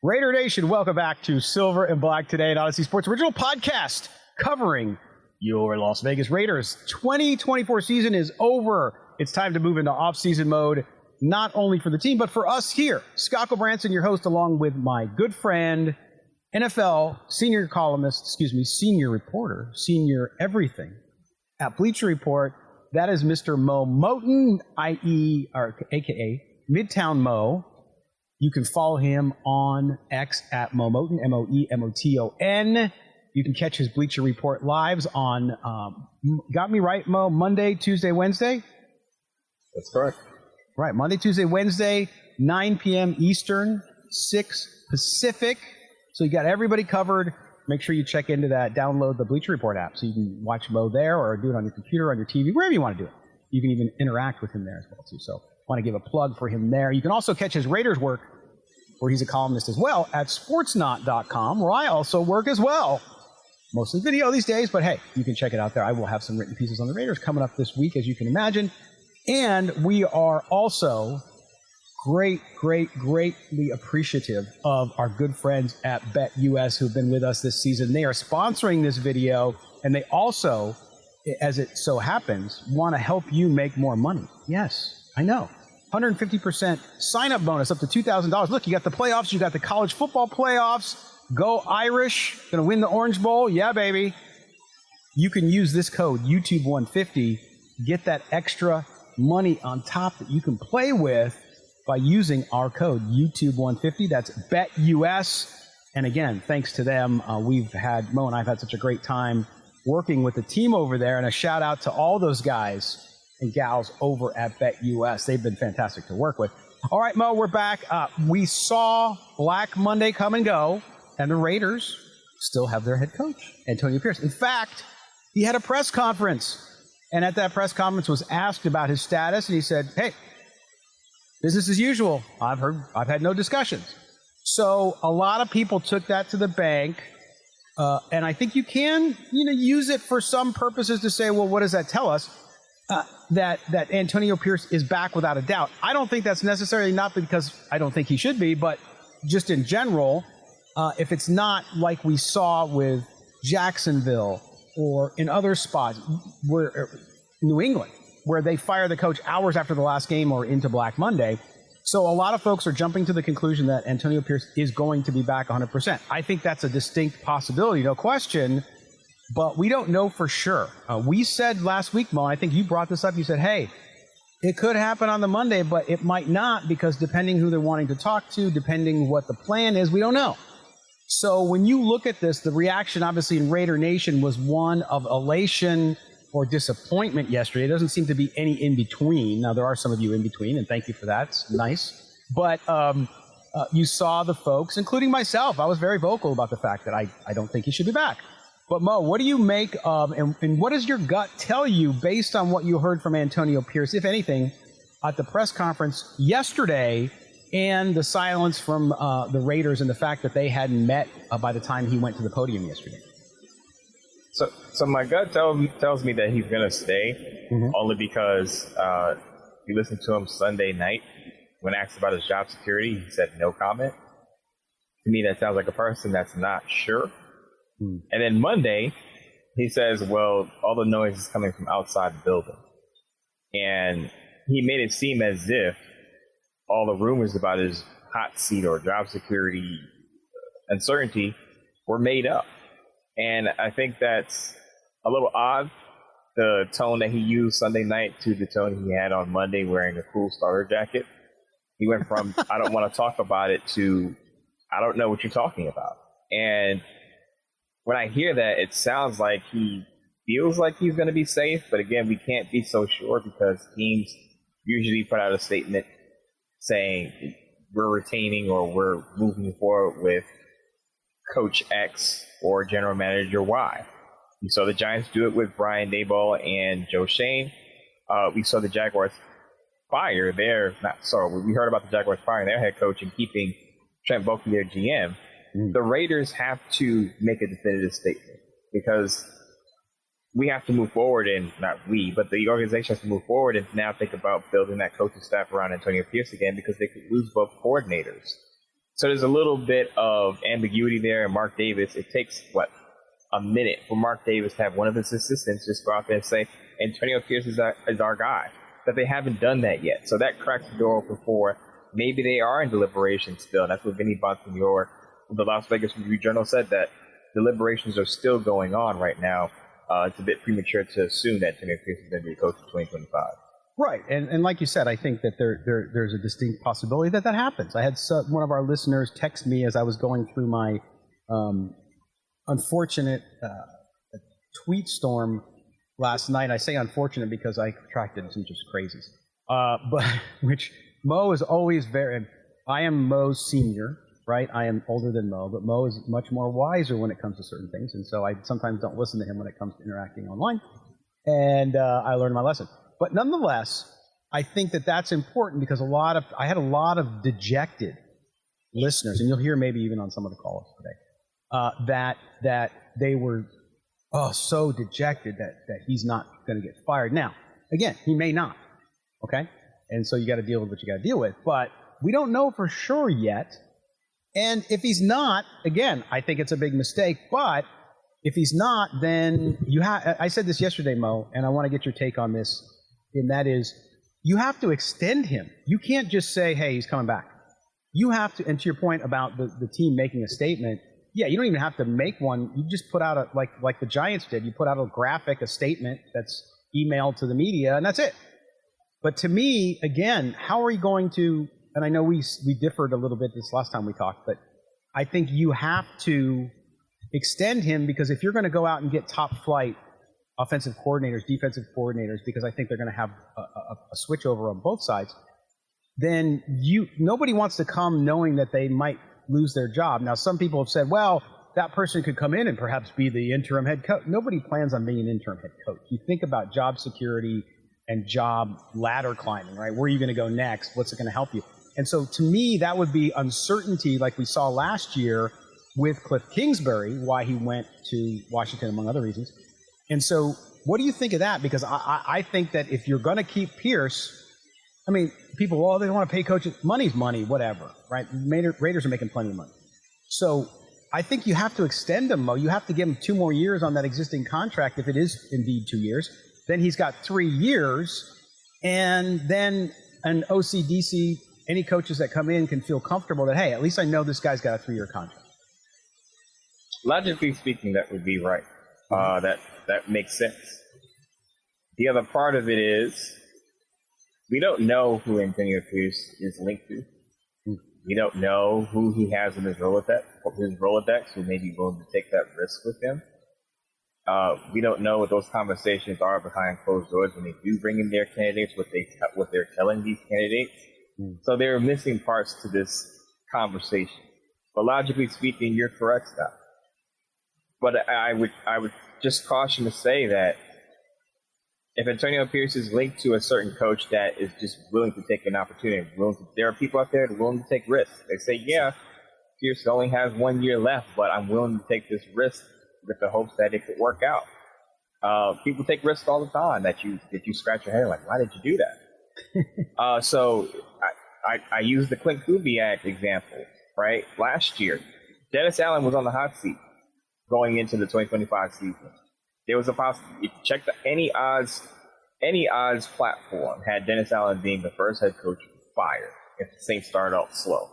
Raider Nation, welcome back to Silver and Black today, an Odyssey Sports original podcast covering your Las Vegas Raiders. 2024 season is over. It's time to move into off-season mode, not only for the team, but for us here. Scott Branson, your host, along with my good friend, NFL senior reporter, senior everything at Bleacher Report. That is Mr. Mo Moton, a.k.a. Midtown Mo. You can follow him on X at Mo Moton, Moemoton. You can catch his Bleacher Report lives on, got me right, Mo, Monday, Tuesday, Wednesday? That's correct. Right, Monday, Tuesday, Wednesday, 9 p.m. Eastern, 6 Pacific. So you got everybody covered. Make sure you check into that. Download the Bleacher Report app so you can watch Mo there or do it on your computer, on your TV, wherever you want to do it. You can even interact with him there as well, too. So want to give a plug for him there. You can also catch his Raiders work, where he's a columnist as well, at sportsnot.com, where I also work as well. Mostly video these days, but hey, you can check it out there. I will have some written pieces on the Raiders coming up this week, as you can imagine. And we are also greatly appreciative of our good friends at BetUS who've been with us this season. They are sponsoring this video, and they also, as it so happens, want to help you make more money. Yes, I know. 150% sign-up bonus up to $2,000. Look, you got the playoffs. You got the college football playoffs. Go Irish. Going to win the Orange Bowl. Yeah, baby. You can use this code, YouTube150. Get that extra money on top that you can play with by using our code, YouTube150. That's BetUS. And again, thanks to them, Mo and I have had such a great time working with the team over there. And a shout out to all those guys and gals over at BetUS. They've been fantastic to work with. All right, Mo, we're back. We saw Black Monday come and go, and the Raiders still have their head coach, Antonio Pierce. In fact, he had a press conference, and at that press conference was asked about his status, and he said, hey, business as usual. I've had no discussions. So a lot of people took that to the bank, and I think you can, use it for some purposes to say, well, what does that tell us? That Antonio Pierce is back without a doubt. I don't think that's necessarily not because I don't think he should be, but just in general, if it's not like we saw with Jacksonville or in other spots, where New England, where they fire the coach hours after the last game or into Black Monday. So a lot of folks are jumping to the conclusion that Antonio Pierce is going to be back 100%. I think that's a distinct possibility, no question. But we don't know for sure. We said last week, Mo, and I think you brought this up. You said, hey, it could happen on the Monday, but it might not because depending who they're wanting to talk to, depending what the plan is, we don't know. So when you look at this, the reaction obviously in Raider Nation was one of elation or disappointment yesterday. It doesn't seem to be any in between. Now, there are some of you in between, and thank you for that. It's nice. But you saw the folks, including myself. I was very vocal about the fact that I don't think he should be back. But Mo, what do you make of, and what does your gut tell you based on what you heard from Antonio Pierce, if anything, at the press conference yesterday, and the silence from the Raiders and the fact that they hadn't met by the time he went to the podium yesterday? So my gut tells me that he's going to stay, only because you listened to him Sunday night when asked about his job security. He said no comment. To me, that sounds like a person that's not sure. And then Monday, he says, well, all the noise is coming from outside the building. And he made it seem as if all the rumors about his hot seat or job security uncertainty were made up. And I think that's a little odd, the tone that he used Sunday night to the tone he had on Monday wearing a cool starter jacket. He went from, I don't want to talk about it, to, I don't know what you're talking about. And when I hear that, it sounds like he feels like he's going to be safe. But again, we can't be so sure because teams usually put out a statement saying we're retaining or we're moving forward with Coach X or General Manager Y. We saw the Giants do it with Brian Daboll and Joe Shane. We saw the Jaguars fire their, we heard about the Jaguars firing their head coach and keeping Trent Baalke, their GM. The Raiders have to make a definitive statement because we have to move forward, and not we, but the organization has to move forward and now think about building that coaching staff around Antonio Pierce again because they could lose both coordinators. So there's a little bit of ambiguity there. And Mark Davis, it takes, a minute for Mark Davis to have one of his assistants just go out there and say, Antonio Pierce is our guy. But they haven't done that yet. So that cracks the door open for maybe they are in deliberation still. That's what Vinny Bonsignore, the Las Vegas Review-Journal, said, that deliberations are still going on right now. It's a bit premature to assume that Antonio Pierce is going to be a coach in 2025. Right, and like you said, I think that there's a distinct possibility that happens. I had one of our listeners text me as I was going through my unfortunate tweet storm last night. I say unfortunate because I contracted some just crazies, but which Mo is always I am Mo's senior, right? I am older than Mo, but Mo is much more wiser when it comes to certain things, and so I sometimes don't listen to him when it comes to interacting online, and I learned my lesson. But nonetheless, I think that that's important because I had a lot of dejected listeners, and you'll hear maybe even on some of the calls today, that they were so dejected that he's not going to get fired. Now, again, he may not, okay? And so you got to deal with what you got to deal with. But we don't know for sure yet. And if he's not, again, I think it's a big mistake. But if he's not, then I said this yesterday, Mo, and I want to get your take on this. And that is, you have to extend him. You can't just say, hey, he's coming back. You have to, and to your point about the team making a statement, yeah, you don't even have to make one. You just put out like the Giants did. You put out a statement that's emailed to the media, and that's it. But to me, again, how are you going to, and I know we differed a little bit this last time we talked, but I think you have to extend him, because if you're going to go out and get top flight offensive coordinators, defensive coordinators, because I think they're going to have a switchover on both sides, then nobody wants to come knowing that they might lose their job. Now, some people have said, well, that person could come in and perhaps be the interim head coach. Nobody plans on being an interim head coach. You think about job security and job ladder climbing, right? Where are you going to go next? What's it going to help you? And so to me, that would be uncertainty like we saw last year with Cliff Kingsbury, why he went to Washington, among other reasons. And so what do you think of that? Because I think that if you're going to keep Pierce, I mean, people, they don't want to pay coaches. Money's money, whatever, right? Raiders are making plenty of money. So I think you have to extend him, Mo. You have to give him 2 more years on that existing contract, if it is indeed 2 years. Then he's got 3 years, and then an OCDC, any coaches that come in can feel comfortable that, hey, at least I know this guy's got a 3-year contract. Logically speaking, that would be right. That makes sense. The other part of it is, we don't know who Antonio Pierce is linked to. We don't know who he has in his Rolodex who may be willing to take that risk with him. We don't know what those conversations are behind closed doors when they do bring in their candidates, what they're telling these candidates. So there are missing parts to this conversation. But logically speaking, you're correct, Scott. But I would just caution to say that if Antonio Pierce is linked to a certain coach that is just willing to take an opportunity, there are people out there that are willing to take risks. They say, yeah, Pierce only has 1 year left, but I'm willing to take this risk with the hopes that it could work out. People take risks all the time that you scratch your head like, why did you do that? So I use the Clint Kubiak example, right? Last year, Dennis Allen was on the hot seat going into the 2025 season. There was a possibility. If you check any odds platform had Dennis Allen being the first head coach fired if the Saints started out slow,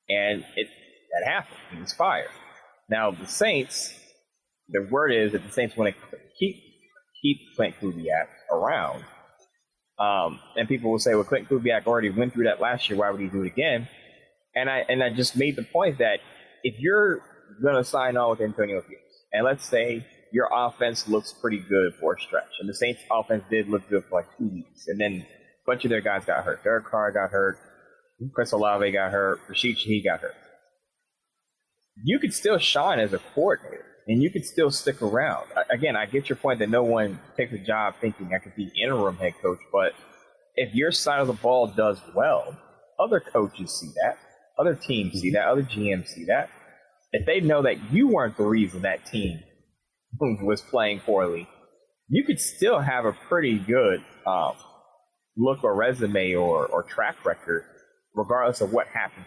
and that happened. He was fired. Now the Saints, the word is that the Saints want to keep Clint Kubiak around, and people will say, well, Clint Kubiak already went through that last year. Why would he do it again? And I just made the point that if you're going to sign on with Antonio Pierce, and let's say your offense looks pretty good for a stretch, and the Saints' offense did look good for like 2 weeks, and then a bunch of their guys got hurt. Derek Carr got hurt, Chris Olave got hurt, Rashid Shaheed got hurt. You could still shine as a coordinator, and you could still stick around. Again, I get your point that no one takes a job thinking I could be interim head coach, but if your side of the ball does well, other coaches see that, other teams see that, other GMs see that. If they know that you weren't the reason that team was playing poorly, you could still have a pretty good look or resume or track record, regardless of what happens.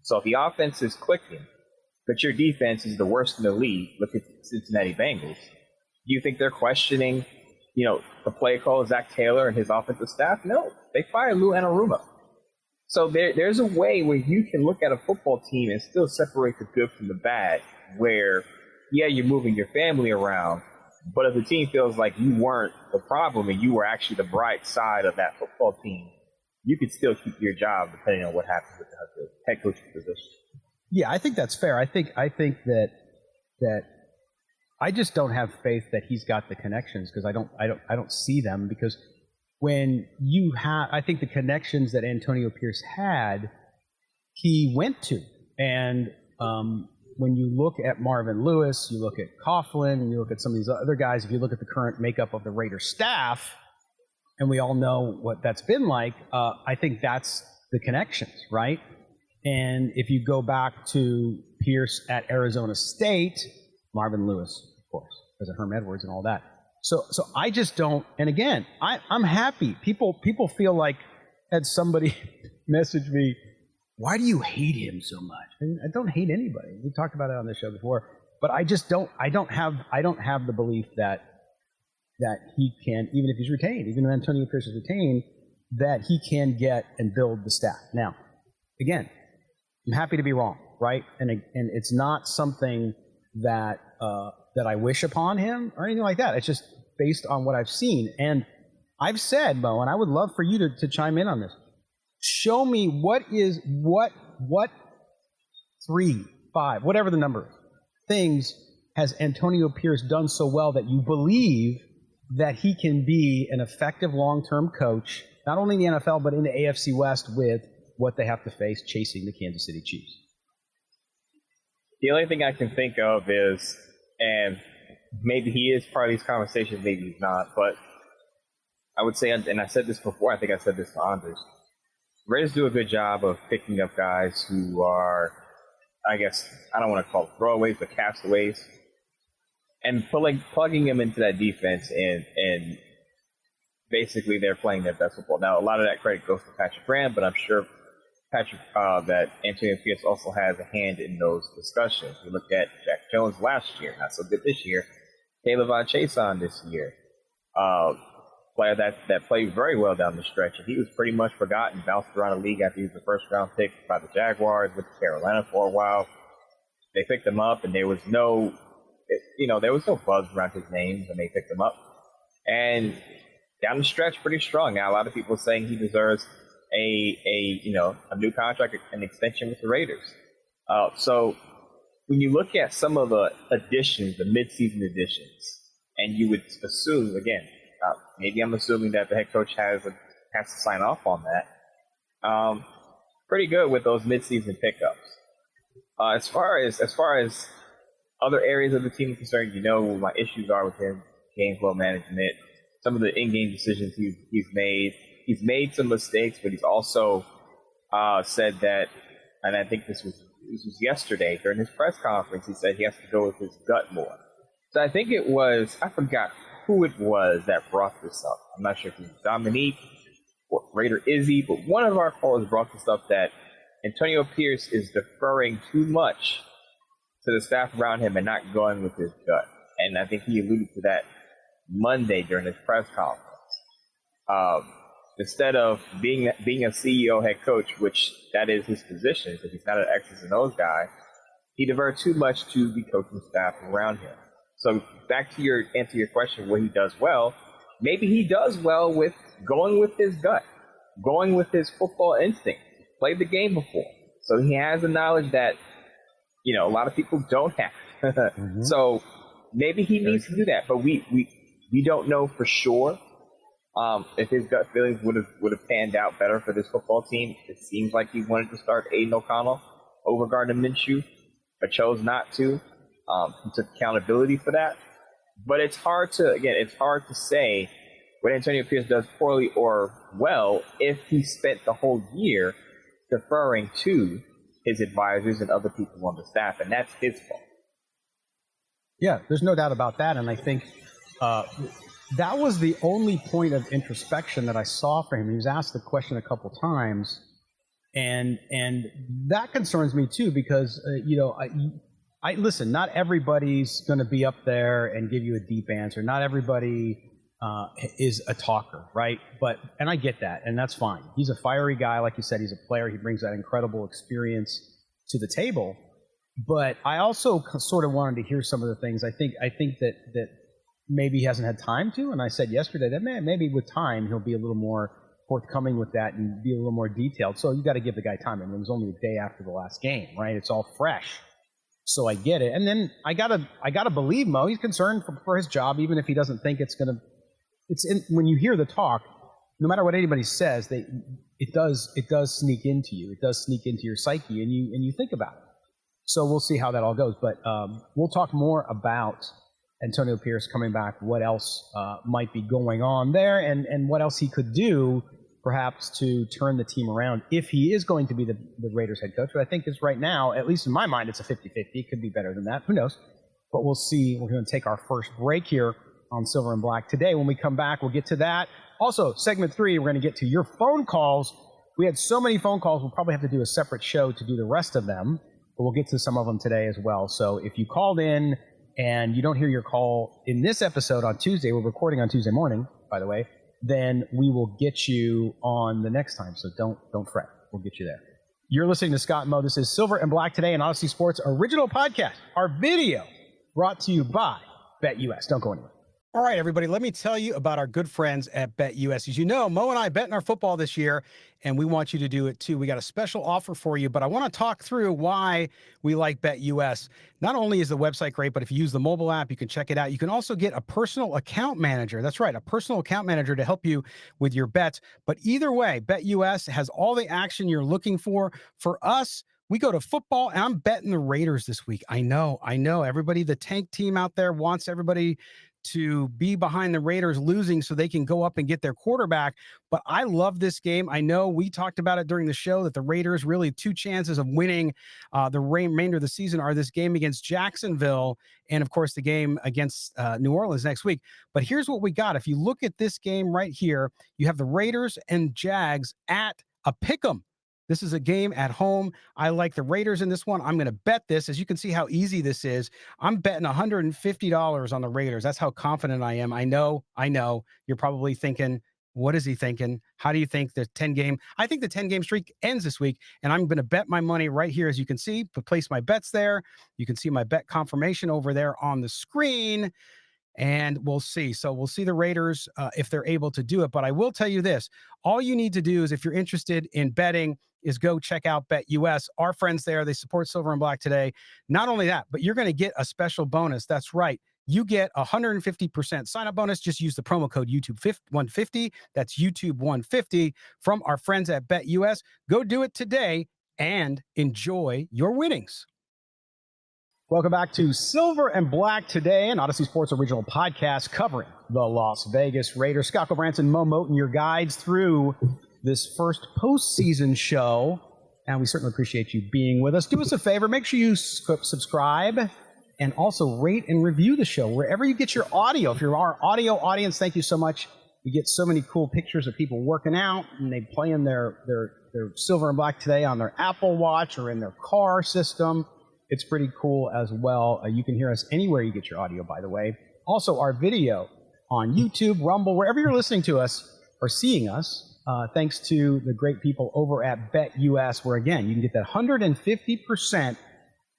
So if the offense is clicking, but your defense is the worst in the league, look at Cincinnati Bengals. Do you think they're questioning, the play call of Zach Taylor and his offensive staff? No, they fired Lou Anarumo. So there's a way where you can look at a football team and still separate the good from the bad, where, yeah, you're moving your family around, but if the team feels like you weren't the problem and you were actually the bright side of that football team, you could still keep your job depending on what happens with the head coaching position. Yeah, I think that's fair. I think that I just don't have faith that he's got the connections, because I don't see them, because when you have, I think the connections that Antonio Pierce had, he went to. And when you look at Marvin Lewis, you look at Coughlin, and you look at some of these other guys, if you look at the current makeup of the Raiders staff, and we all know what that's been like, I think that's the connections, right? And if you go back to Pierce at Arizona State, Marvin Lewis, of course, because of Herm Edwards and all that. So I just don't. And again, I'm happy. People feel like, had somebody message me, why do you hate him so much? I don't hate anybody. We talked about it on the show before, but I just don't. I don't have the belief that he can, even if he's retained, even if Antonio Pierce is retained, that he can get and build the staff. Now, again, I'm happy to be wrong, right? And it's not something that I wish upon him or anything like that. It's just based on what I've seen. And I've said, Mo, and I would love for you to chime in on this. Show me what 3, 5, whatever the number is, things has Antonio Pierce done so well that you believe that he can be an effective long-term coach, not only in the NFL, but in the AFC West with what they have to face chasing the Kansas City Chiefs? The only thing I can think of is, and maybe he is part of these conversations, maybe he's not, but I would say, and I said this before, I think I said this to Anders, Raiders do a good job of picking up guys who are, I guess, I don't want to call it throwaways, but castaways, and plugging them into that defense, and basically they're playing their best football. Now, a lot of that credit goes to Patrick Graham, but I'm sure that Antonio Pierce also has a hand in those discussions. We looked at Jack Jones last year, not so good this year. Caleb Chason this year, player that played very well down the stretch, and he was pretty much forgotten, bounced around the league after he was the first-round pick by the Jaguars, went to Carolina for a while. They picked him up, and there was no buzz around his name when they picked him up. And down the stretch, pretty strong. Now, a lot of people are saying he deserves a new contract, an extension with the Raiders. So when you look at some of the additions, the midseason additions, and you would assume, again, maybe I'm assuming that the head coach has to sign off on that. Pretty good with those midseason pickups. As far as other areas of the team are concerned, my issues are with him, game flow management, some of the in-game decisions he's made. He's made some mistakes, but he's also said that, and I think this was yesterday during his press conference, he said he has to go with his gut more. So I think it was, I forgot who it was that brought this up. I'm not sure if it was Dominique or Raider Izzy, but one of our callers brought this up that Antonio Pierce is deferring too much to the staff around him and not going with his gut. And I think he alluded to that Monday during his press conference. Instead of being a CEO head coach, which that is his position, because he's not an X's and O's guy, he diverted too much to the coaching staff around him. So back to answer your question, what he does well, maybe he does well with going with his gut, going with his football instinct. Played the game before, so he has the knowledge that a lot of people don't have. Mm-hmm. So maybe he needs to do that, but we don't know for sure. If his gut feelings would have panned out better for this football team. It seems like he wanted to start Aiden O'Connell over Gardner Minshew, but chose not to. He took accountability for that. But it's hard to say what Antonio Pierce does poorly or well if he spent the whole year deferring to his advisors and other people on the staff, and that's his fault. Yeah, there's no doubt about that, and I think that was the only point of introspection that I saw for him. He was asked the question a couple times, And that concerns me too, because I listen. Not everybody's going to be up there and give you a deep answer. Not everybody is a talker, right? And I get that, and that's fine. He's a fiery guy, like you said. He's a player. He brings that incredible experience to the table. But I also sort of wanted to hear some of the things. I think that maybe he hasn't had time to. And I said yesterday that maybe with time he'll be a little more forthcoming with that and be a little more detailed. So you got to give the guy time. I mean, it was only a day after the last game, right? It's all fresh. So I get it. And then I gotta believe Mo. He's concerned for his job, even if he doesn't think it's gonna. When you hear the talk, no matter what anybody says, it does sneak into you. It does sneak into your psyche, and you think about it. So we'll see how that all goes. But we'll talk more about Antonio Pierce coming back, what else might be going on there, and what else he could do, perhaps, to turn the team around if he is going to be the Raiders head coach. But I think it's right now, at least in my mind, it's a 50-50. It could be better than that. Who knows? But we'll see. We're going to take our first break here on Silver and Black today. When we come back, we'll get to that. Also, segment 3, we're going to get to your phone calls. We had so many phone calls, we'll probably have to do a separate show to do the rest of them. But we'll get to some of them today as well. So if you called in and you don't hear your call in this episode on Tuesday, we're recording on Tuesday morning, by the way, then we will get you on the next time. So don't fret. We'll get you there. You're listening to Scott and Mo. This is Silver and Black today, an Odyssey Sports original podcast. Our video brought to you by BetUS. Don't go anywhere. All right, everybody, let me tell you about our good friends at BetUS. As you know, Mo and I bet in our football this year, and we want you to do it too. We got a special offer for you, but I want to talk through why we like BetUS. Not only is the website great, but if you use the mobile app, you can check it out. You can also get a personal account manager. That's right, a personal account manager to help you with your bets. But either way, BetUS has all the action you're looking for. For us, we go to football, and I'm betting the Raiders this week. I know. Everybody, the tank team out there wants everybody to be behind the Raiders losing so they can go up and get their quarterback. But I love this game. I know we talked about it during the show that the Raiders really 2 chances of winning the remainder of the season are this game against Jacksonville and, of course, the game against New Orleans next week. But here's what we got. If you look at this game right here, you have the Raiders and Jags at a pick'em. This is a game at home. I like the Raiders in this one. I'm going to bet this. As you can see how easy this is. I'm betting $150 on the Raiders. That's how confident I am. I know. You're probably thinking, what is he thinking? How do you think the 10-game? I think the 10-game streak ends this week, and I'm going to bet my money right here, as you can see. Place my bets there. You can see my bet confirmation over there on the screen. And we'll see. So we'll see the Raiders if they're able to do it. But I will tell you this. All you need to do is, if you're interested in betting, is go check out BetUS. Our friends there, they support Silver and Black today. Not only that, but you're going to get a special bonus. That's right. You get 150% sign-up bonus. Just use the promo code YouTube150. That's YouTube150 from our friends at BetUS. Go do it today and enjoy your winnings. Welcome back to Silver and Black today, an Odyssey Sports original podcast covering the Las Vegas Raiders. Scott Branson, Mo Moten, your guides through this first postseason show, and we certainly appreciate you being with us. Do us a favor, make sure you subscribe and also rate and review the show wherever you get your audio. If you're our audio audience, thank you so much. We get so many cool pictures of people working out, and they play in their Silver and Black today on their Apple Watch or in their car system. It's pretty cool as well. You can hear us anywhere you get your audio, by the way. Also, our video on YouTube, Rumble, wherever you're listening to us or seeing us, thanks to the great people over at BetUS, where, again, you can get that 150%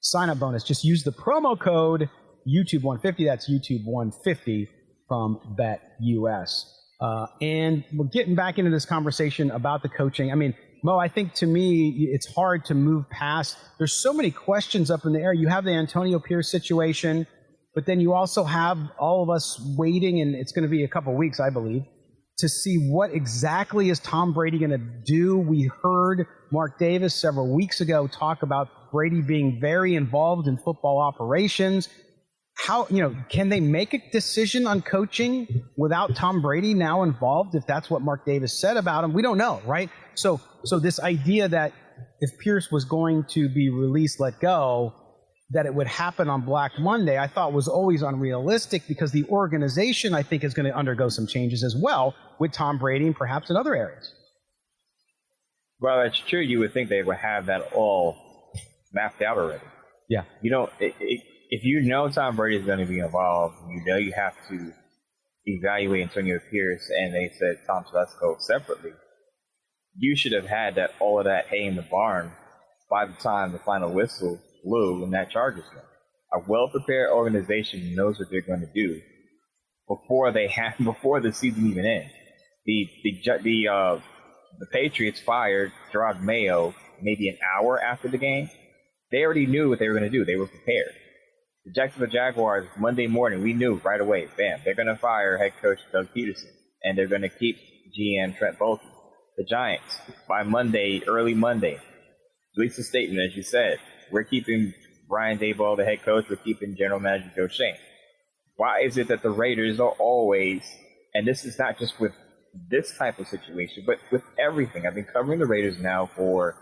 sign-up bonus. Just use the promo code YouTube150. That's YouTube150 from BetUS. And we're getting back into this conversation about the coaching. I mean, Mo, I think to me, it's hard to move past. There's so many questions up in the air. You have the Antonio Pierce situation, but then you also have all of us waiting, and it's going to be a couple weeks, I believe, to see what exactly is Tom Brady going to do. We heard Mark Davis several weeks ago talk about Brady being very involved in football operations. How, can they make a decision on coaching without Tom Brady now involved, if that's what Mark Davis said about him? We don't know, right? So this idea that if Pierce was going to be released, let go, that it would happen on Black Monday, I thought was always unrealistic, because the organization, I think, is going to undergo some changes as well with Tom Brady and perhaps in other areas. Well, that's true. You would think they would have that all mapped out already. Yeah. You know, if you know Tom Brady is going to be involved, you know you have to evaluate Antonio Pierce, and they said Tom Telesco separately. You should have had all of that hay in the barn by the time the final whistle blew and that Chargers game. A well-prepared organization knows what they're going to do before the season even ends. The Patriots fired Gerard Mayo maybe an hour after the game. They already knew what they were going to do. They were prepared. The Jacksonville Jaguars, Monday morning, we knew right away, bam, they're going to fire head coach Doug Peterson, and they're going to keep GM Trent Baalke. The Giants, by Monday, early Monday, released a statement, as you said, we're keeping Brian Daboll, the head coach, we're keeping general manager Joe Schoen. Why is it that the Raiders are always, and this is not just with this type of situation, but with everything. I've been covering the Raiders now for,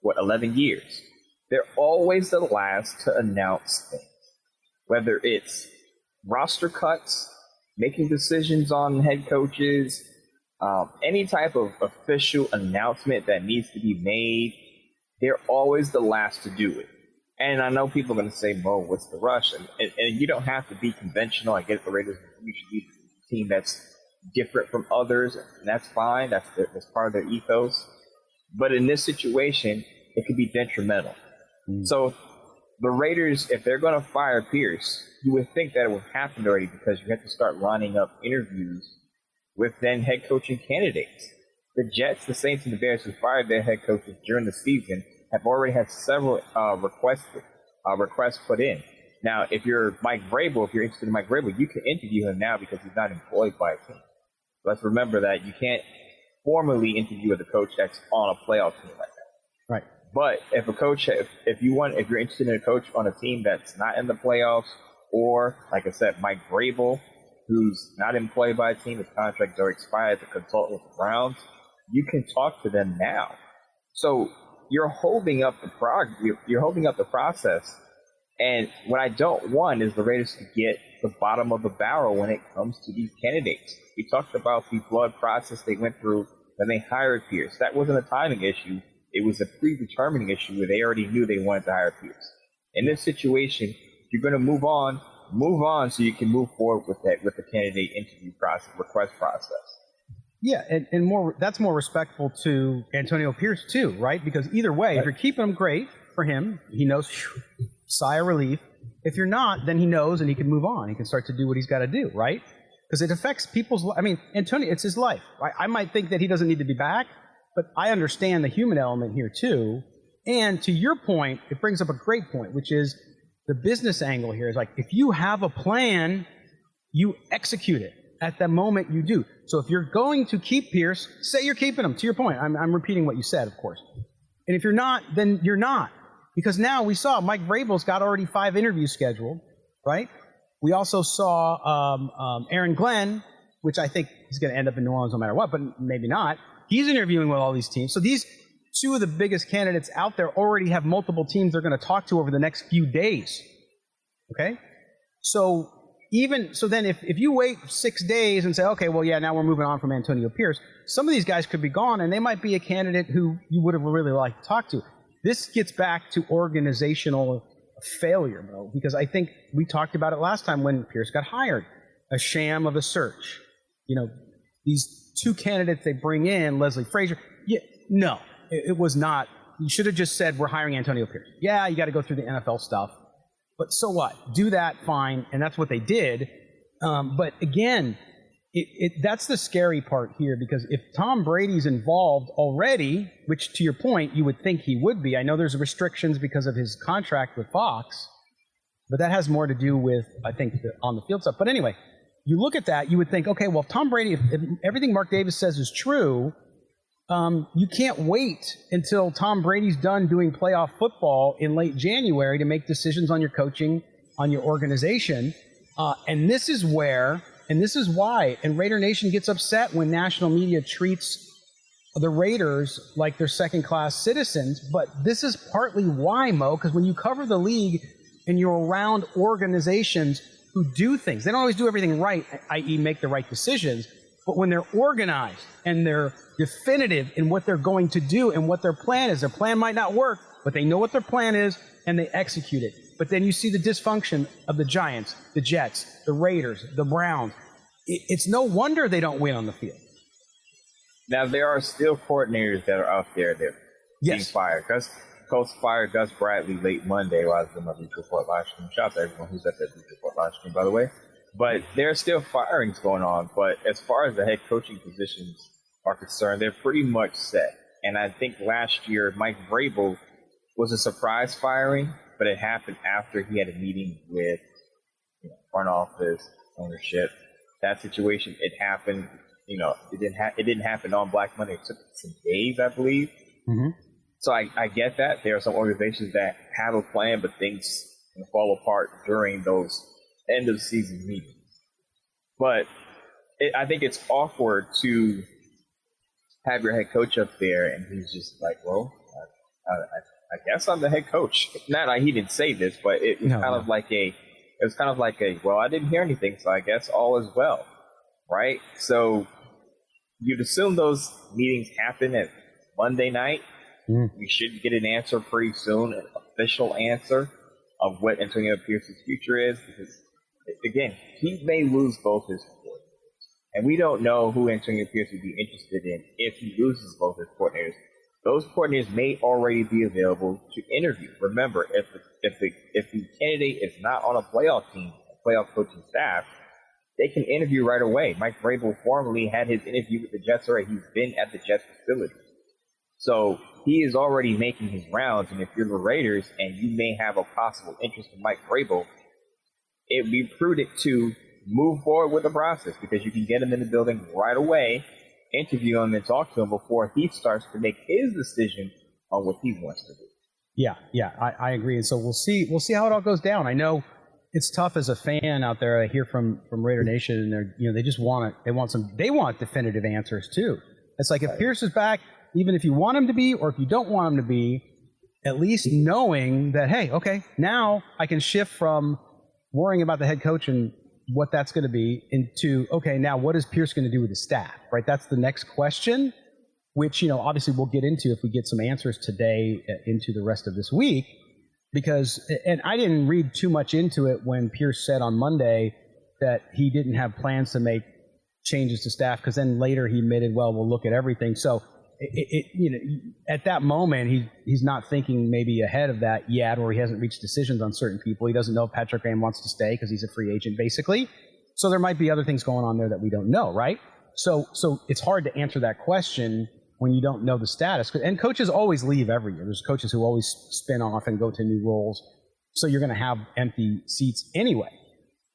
11 years. They're always the last to announce things. Whether it's roster cuts, making decisions on head coaches, any type of official announcement that needs to be made, they're always the last to do it. And I know people are going to say, Mo, what's the rush? And you don't have to be conventional. I get the Raiders should be a team that's different from others, and that's fine. That's part of their ethos. But in this situation, it could be detrimental. So the Raiders, if they're going to fire Pierce, you would think that it would happen already because you have to start lining up interviews with then head coaching candidates. The Jets, the Saints, and the Bears, who fired their head coaches during the season, have already had several requests put in. Now, if you're Mike Vrabel, if you're interested in Mike Vrabel, you can interview him now because he's not employed by a team. Let's remember that you can't formally interview with a coach that's on a playoff team like that. Right. But if a coach, if you're interested in a coach on a team that's not in the playoffs, or like I said, Mike Vrabel, who's not employed by a team, his contract already expired as a consultant with the Browns, you can talk to them now. So you're holding up the process. And what I don't want is the Raiders to get the bottom of the barrel when it comes to these candidates. We talked about the blood process they went through when they hired Pierce. That wasn't a timing issue. It was a predetermining issue where they already knew they wanted to hire Pierce. In this situation, if you're going to move on so you can move forward with the candidate interview process, request process. Yeah, and more that's more respectful to Antonio Pierce too, right? Because either way, if you're keeping him, great for him. He knows, sigh of relief. If you're not, then he knows and he can move on. He can start to do what he's got to do, right? Because it affects people's. I mean, Antonio, it's his life. I might think that he doesn't need to be back, but I understand the human element here too. And to your point, it brings up a great point, which is the business angle here is like, if you have a plan, you execute it at the moment you do. So if you're going to keep Pierce, say you're keeping him. To your point, I'm repeating what you said, of course. And if you're not, then you're not. Because now we saw Mike Vrabel's got already 5 interviews scheduled, right? We also saw Aaron Glenn, which I think he's going to end up in New Orleans no matter what, but maybe not. He's interviewing with all these teams. So these 2 of the biggest candidates out there already have multiple teams they're going to talk to over the next few days. Okay? So then if you wait 6 days and say, okay, well, yeah, now we're moving on from Antonio Pierce, some of these guys could be gone, and they might be a candidate who you would have really liked to talk to. This gets back to organizational failure, bro, because I think we talked about it last time when Pierce got hired. A sham of a search. You know, these 2 candidates they bring in, Leslie Frazier, no, it was not. You should have just said, we're hiring Antonio Pierce. Yeah, you got to go through the NFL stuff. But so what? Do that, fine, and that's what they did. But again, that's the scary part here, because if Tom Brady's involved already, which to your point, you would think he would be. I know there's restrictions because of his contract with Fox, but that has more to do with, I think, the on-the-field stuff. But anyway, you look at that, you would think, okay, well, if Tom Brady, if everything Mark Davis says is true, you can't wait until Tom Brady's done doing playoff football in late January to make decisions on your coaching, on your organization. And this is where, and this is why, and Raider Nation gets upset when national media treats the Raiders like they're second-class citizens. But this is partly why, Mo, because when you cover the league and you're around organizations who do things, they don't always do everything right, i.e. make the right decisions. But when they're organized and they're definitive in what they're going to do and what their plan is, their plan might not work, but they know what their plan is and they execute it. But then you see the dysfunction of the Giants, the Jets, the Raiders, the Browns. It's no wonder they don't win on the field. Now, there are still coordinators that are out there that are being fired. Colts fired Gus Bradley late Monday while I was doing my Beach Report live stream. Shout out to everyone who's at that Beach Report live stream, by the way. But there are still firings going on. But as far as the head coaching positions are concerned, they're pretty much set. And I think last year, Mike Vrabel was a surprise firing, but it happened after he had a meeting with front office, ownership. That situation, it happened. It didn't happen on Black Monday. It took some days, I believe. Mm-hmm. So I get that. There are some organizations that have a plan, but things can fall apart during those end of the season meetings. But I think it's awkward to have your head coach up there and he's just like, well, I guess I'm the head coach. Not like he didn't say this, but it was kind of like well, I didn't hear anything, so I guess all is well, right? So you'd assume those meetings happen at Monday night. We should get an answer pretty soon, an official answer of what Antonio Pierce's future is, because, again, he may lose both his coordinators. And we don't know who Antonio Pierce would be interested in if he loses both his coordinators. Those coordinators may already be available to interview. Remember, if the candidate is not on a playoff team, a playoff coaching staff, they can interview right away. Mike Vrabel formerly had his interview with the Jets already. He's been at the Jets facility. So he is already making his rounds, and if you're the Raiders and you may have a possible interest in Mike Vrabel, it would be prudent to move forward with the process because you can get him in the building right away, interview him, and talk to him before he starts to make his decision on what he wants to do. Yeah, I agree. And so we'll see how it all goes down. I know it's tough as a fan out there. I hear from Raider Nation, and they just want definitive answers too. It's like if Pierce is back, even if you want him to be or if you don't want him to be, at least knowing that, hey, okay, now I can shift from worrying about the head coach and what that's going to be into, okay, now what is Pierce going to do with his staff, right? That's the next question, which, obviously we'll get into if we get some answers today into the rest of this week. Because, and I didn't read too much into it when Pierce said on Monday that he didn't have plans to make changes to staff, because then later he admitted, well, we'll look at everything. So, at that moment, he's not thinking maybe ahead of that yet, or he hasn't reached decisions on certain people. He doesn't know if Patrick Graham wants to stay because he's a free agent, basically. So there might be other things going on there that we don't know, right? So it's hard to answer that question when you don't know the status. And coaches always leave every year. There's coaches who always spin off and go to new roles. So you're going to have empty seats anyway.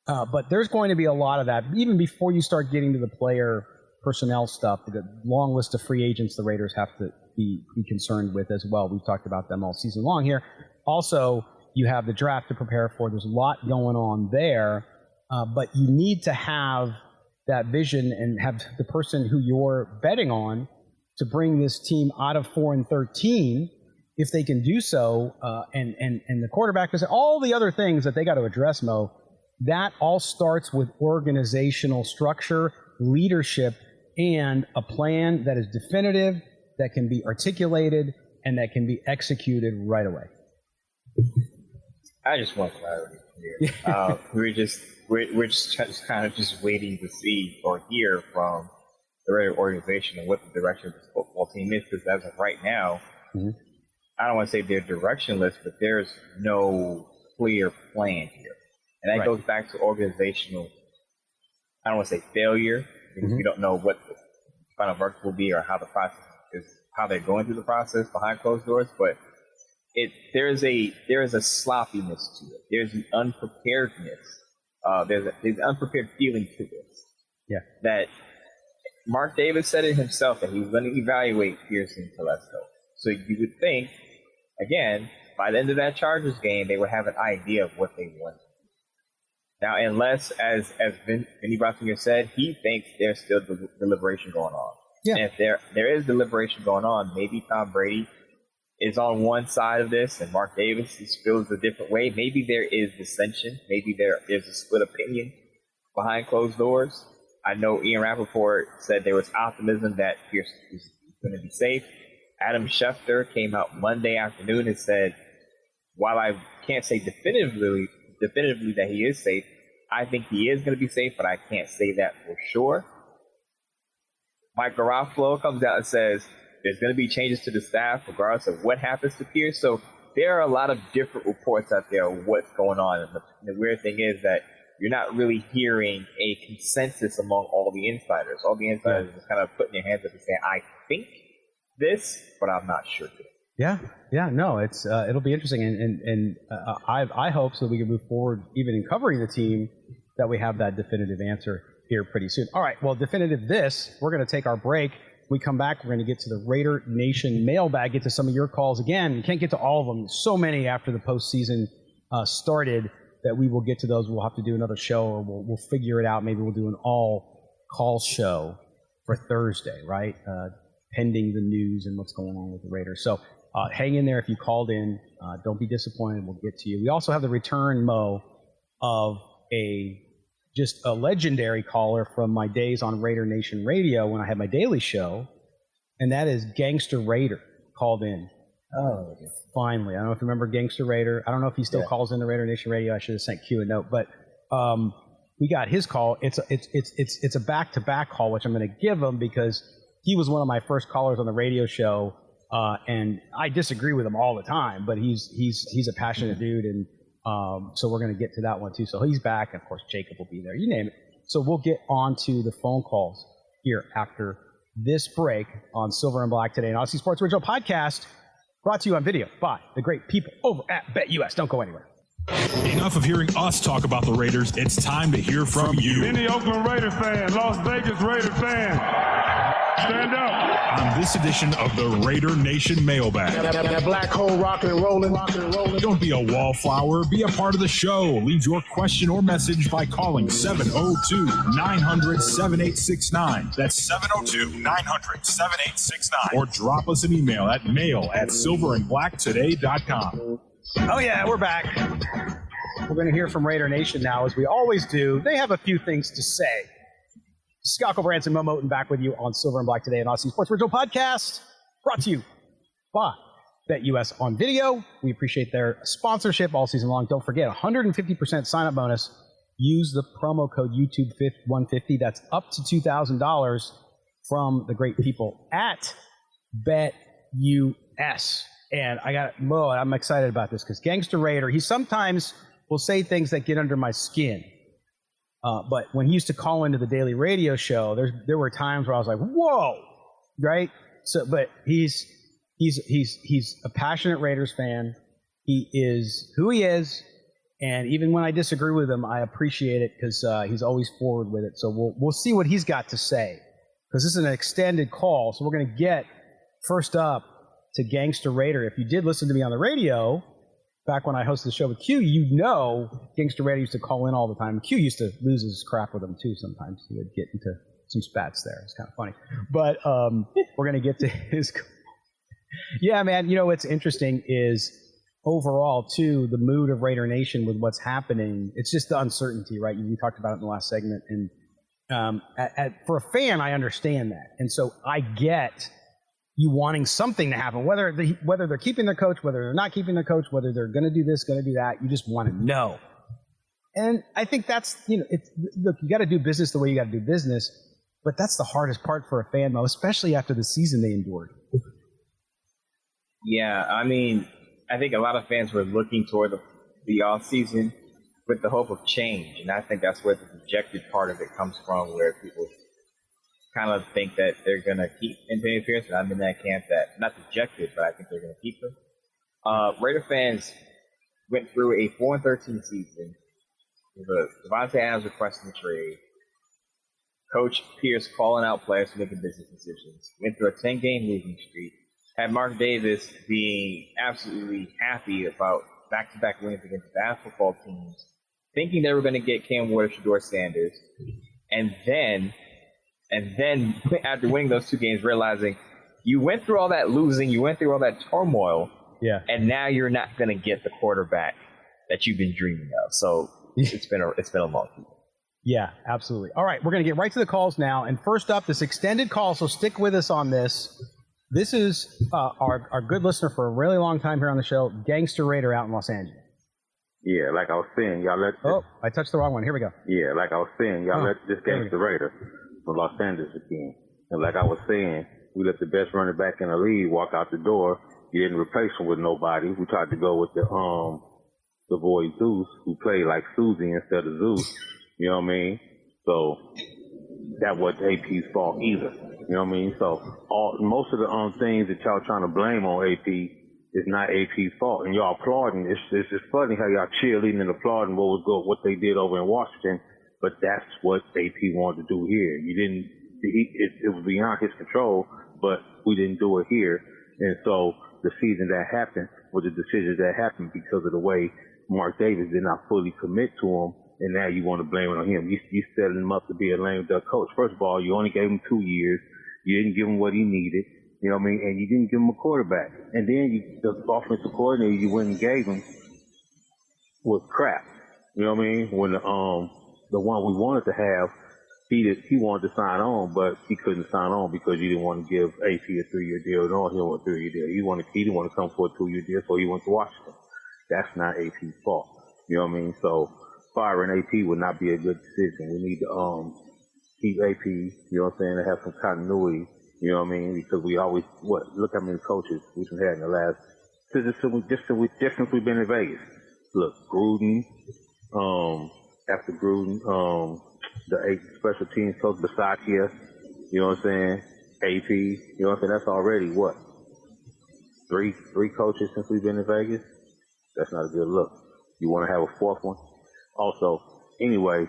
But there's going to be a lot of that, even before you start getting to the player personnel stuff, the long list of free agents the Raiders have to be concerned with as well. We've talked about them all season long here. Also, you have the draft to prepare for. There's a lot going on there, but you need to have that vision and have the person who you're betting on to bring this team out of 4-13, if they can do so, and the quarterback, all the other things that they got to address, Mo. That all starts with organizational structure, leadership, and a plan that is definitive, that can be articulated, and that can be executed right away. I just want clarity here. We're just kind of just waiting to see or hear from the Raider organization and what the direction of this football team is, because as of right now, I don't want to say they're directionless, but there's no clear plan here. And that goes back to organizational, I don't want to say failure, because we don't know what the final verdict will be or how the process is, how they're going through the process behind closed doors. But there is a sloppiness to it. There's an unpreparedness. There's an unprepared feeling to this. Yeah. That Mark Davis said it himself that he was going to evaluate Pierce and Telesco. So you would think, again, by the end of that Chargers game, they would have an idea of what they want. Now, unless, as Vinny Bonsinger said, he thinks there's still deliberation going on. Yeah. And if there is deliberation going on, maybe Tom Brady is on one side of this and Mark Davis feels a different way. Maybe there is dissension. Maybe there is a split opinion behind closed doors. I know Ian Rappaport said there was optimism that Pierce was going to be safe. Adam Schefter came out Monday afternoon and said, while I can't say definitively that he is safe, I think he is going to be safe, but I can't say that for sure. Mike Garofalo comes out and says there's going to be changes to the staff regardless of what happens to Pierce. So there are a lot of different reports out there of what's going on. And the weird thing is that you're not really hearing a consensus among all the insiders. All the insiders are just kind of putting their hands up and saying, I think this, but I'm not sure. Yeah, no, it's it'll be interesting, and I hope so that we can move forward even in covering the team, that we have that definitive answer here pretty soon. All right, well, definitive this, we're going to take our break. When we come back, we're going to get to the Raider Nation mailbag, get to some of your calls. Again, you can't get to all of them. So many after the postseason started that we will get to those. We'll have to do another show, or we'll figure it out. Maybe we'll do an all-call show for Thursday, right? Pending the news and what's going on with the Raiders. So hang in there if you called in. Don't be disappointed. We'll get to you. We also have the return, Mo, of just a legendary caller from my days on Raider Nation Radio when I had my daily show, and that is Gangster Raider called in. Oh, okay. Finally. I don't know if you remember Gangster Raider. I don't know if he still calls in the Raider Nation Radio. I should have sent Q a note, but we got his call. It's a back-to-back call, which I'm going to give him because he was one of my first callers on the radio show, and I disagree with him all the time, but he's a passionate dude, and so we're going to get to that one too. So he's back, and of course Jacob will be there. You name it. So we'll get on to the phone calls here after this break on Silver and Black Today, an Aussie Sports Original podcast, brought to you on video by the great people over at BetUS. Don't go anywhere. Enough of hearing us talk about the Raiders. It's time to hear from you. Any Oakland Raider fan, Las Vegas Raider fan, stand up. On this edition of the Raider Nation Mailbag. That black hole rocking and rolling. Don't be a wallflower. Be a part of the show. Leave your question or message by calling 702-900-7869. That's 702-900-7869. Or drop us an email at mail@silverandblacktoday.com. Oh yeah, we're back. We're going to hear from Raider Nation now, as we always do. They have a few things to say. Scott Branson, Mo Moten back with you on Silver and Black Today, an Aussie Sports Original podcast, brought to you by BetUS on Video. We appreciate their sponsorship all season long. Don't forget, 150% sign-up bonus. Use the promo code YouTube150. That's up to $2,000 from the great people at BetUS. And Mo, I'm excited about this because Gangster Raider, he sometimes will say things that get under my skin. But when he used to call into the daily radio show, there were times where I was like, "Whoa!" Right? So, but he's a passionate Raiders fan. He is who he is, and even when I disagree with him, I appreciate it because he's always forward with it. So we'll see what he's got to say because this is an extended call. So we're going to get first up to Gangster Raider. If you did listen to me on the radio back when I hosted the show with Q, you know Gangster Raider used to call in all the time. Q used to lose his crap with him too sometimes. He would get into some spats there. It's kind of funny. But we're going to get to his... Yeah, man, you know what's interesting is overall, too, the mood of Raider Nation with what's happening. It's just the uncertainty, right? You talked about it in the last segment. And for a fan, I understand that. And so I get you wanting something to happen, whether they're keeping their coach, whether they're not keeping their coach, whether they're going to do this, going to do that. You just want to know. And I think that's, look, you got to do business the way you got to do business, but that's the hardest part for a fan, though, especially after the season they endured. Yeah, I mean, I think a lot of fans were looking toward the off season with the hope of change, and I think that's where the projected part of it comes from, where people kind of think that they're going to keep Antonio Pierce, and I'm in that camp that, not dejected, but I think they're going to keep him. Raider fans went through a 4-13 season with Devontae Adams requesting a trade, Coach Pierce calling out players for making business decisions, went through a 10-game losing streak, had Mark Davis being absolutely happy about back-to-back wins against bad football teams, thinking they were going to get Cam Ward, Shedeur Sanders, and then after winning those 2 games, realizing you went through all that losing, you went through all that turmoil, and now you're not going to get the quarterback that you've been dreaming of. So it's been a long season. Yeah, absolutely. All right, we're going to get right to the calls now. And first up, this extended call, so stick with us on this. This is our good listener for a really long time here on the show, Gangster Raider out in Los Angeles. Yeah, like I was saying, y'all let... Oh, I touched the wrong one. Here we go. Yeah, like I was saying, y'all let this Gangster Raider from Los Angeles again. And like I was saying, we let the best running back in the league walk out the door. You didn't replace him with nobody. We tried to go with the boy Zeus, who played like Susie instead of Zeus. You know what I mean? So that wasn't AP's fault either. You know what I mean? So most of the things that y'all trying to blame on AP is not AP's fault, and y'all applauding. It's just funny how y'all cheerleading and applauding what they did over in Washington, but that's what AP wanted to do here. You didn't. It was beyond his control, but we didn't do it here, and so the season that happened was the decisions that happened because of the way Mark Davis did not fully commit to him. And now you want to blame it on him. You set him up to be a lame duck coach. First of all, you only gave him 2 years. You didn't give him what he needed. You know what I mean? And you didn't give him a quarterback. And then the offensive coordinator you went and gave him was crap. You know what I mean? When the one we wanted to have, he wanted to sign on, but he couldn't sign on because you didn't want to give AP a 3-year deal. No, he didn't want a 3-year deal. He didn't want to come for a 2-year deal, so he went to Washington. That's not AP's fault. You know what I mean? So firing AP would not be a good decision. We need to keep AP, you know what I'm saying, to have some continuity, you know what I mean, because we always, look how many coaches we've had in the last, just since we've been in Vegas. Look, Gruden, after Gruden, the 8 special teams coach, Bisaccia, you know what I'm saying, AP, you know what I'm saying, that's already, three coaches since we've been in Vegas? That's not a good look. You want to have a 4th one? Also, anyway,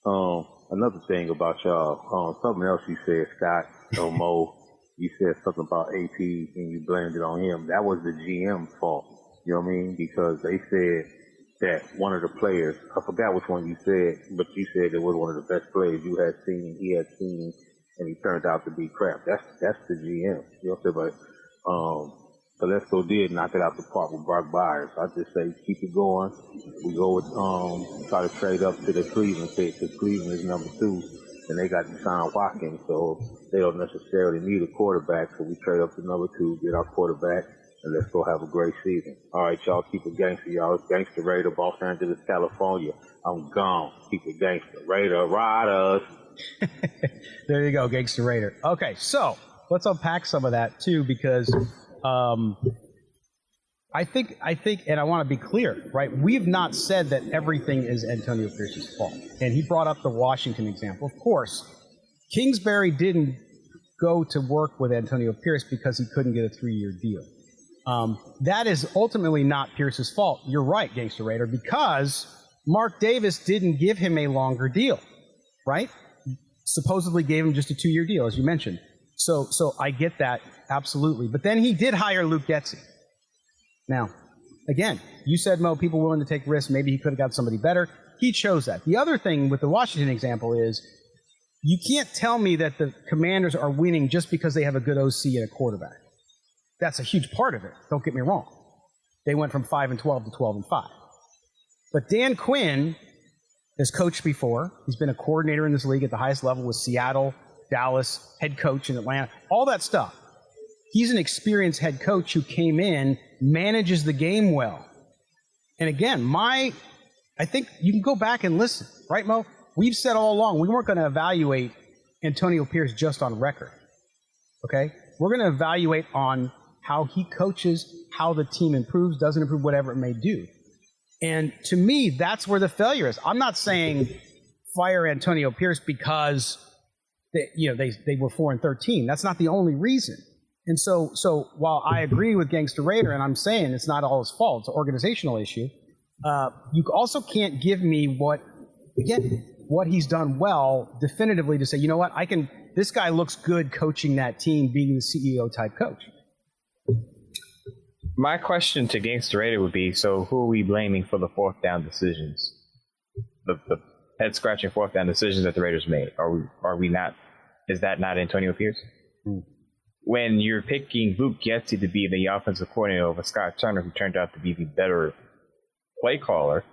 another thing about y'all, something else you said, Scott, or Mo, you said something about AP and you blamed it on him. That was the GM's fault, you know what I mean? Because they said that one of the players, I forgot which one you said, but you said it was one of the best players he had seen, and he turned out to be crap. That's the GM, you know what I'm saying? But, Telesco did knock it out the park with Brock Byers. I just say keep it going. We go with try to trade up to the Cleveland pick because Cleveland is number 2, and they got Deshaun Watkins, so they don't necessarily need a quarterback. So we trade up to number 2, get our quarterback, and let's go have a great season. All right, y'all, keep it gangster, y'all. It's Gangster Raider, Los Angeles, California. I'm gone. Keep it gangster. Raider, riders. There you go, Gangster Raider. Okay, so let's unpack some of that too, because I think, and I want to be clear, right? We've not said that everything is Antonio Pierce's fault. And he brought up the Washington example. Of course, Kingsbury didn't go to work with Antonio Pierce because he couldn't get a 3-year deal. That is ultimately not Pierce's fault. You're right, Gangster Raider, because Mark Davis didn't give him a longer deal, right? Supposedly gave him just a 2-year deal, as you mentioned. So I get that, absolutely. But then he did hire Luke Getsy. Now, again, you said, Mo, people willing to take risks. Maybe he could have got somebody better. He chose that. The other thing with the Washington example is you can't tell me that the Commanders are winning just because they have a good OC and a quarterback. That's a huge part of it. Don't get me wrong. They went from 5-12 to 12-5. But Dan Quinn has coached before. He's been a coordinator in this league at the highest level with Seattle, Dallas, head coach in Atlanta, all that stuff. He's an experienced head coach who came in, manages the game well. And again, I think you can go back and listen, right, Mo? We've said all along we weren't going to evaluate Antonio Pierce just on record, okay? We're going to evaluate on how he coaches, how the team improves, doesn't improve, whatever it may do. And to me, that's where the failure is. I'm not saying fire Antonio Pierce because they were 4-13. That's not the only reason. And so while I agree with Gangster Raider, and I'm saying it's not all his fault, it's an organizational issue, you also can't give me what he's done well definitively to say, you know what, this guy looks good coaching that team, being the CEO type coach. My question to Gangster Raider would be, so who are we blaming for the 4th down decisions? The head-scratching 4th down decisions that the Raiders made? Are we not? Is that not Antonio Pierce? When you're picking Luke Getsy to be the offensive coordinator over Scott Turner, who turned out to be the better play caller,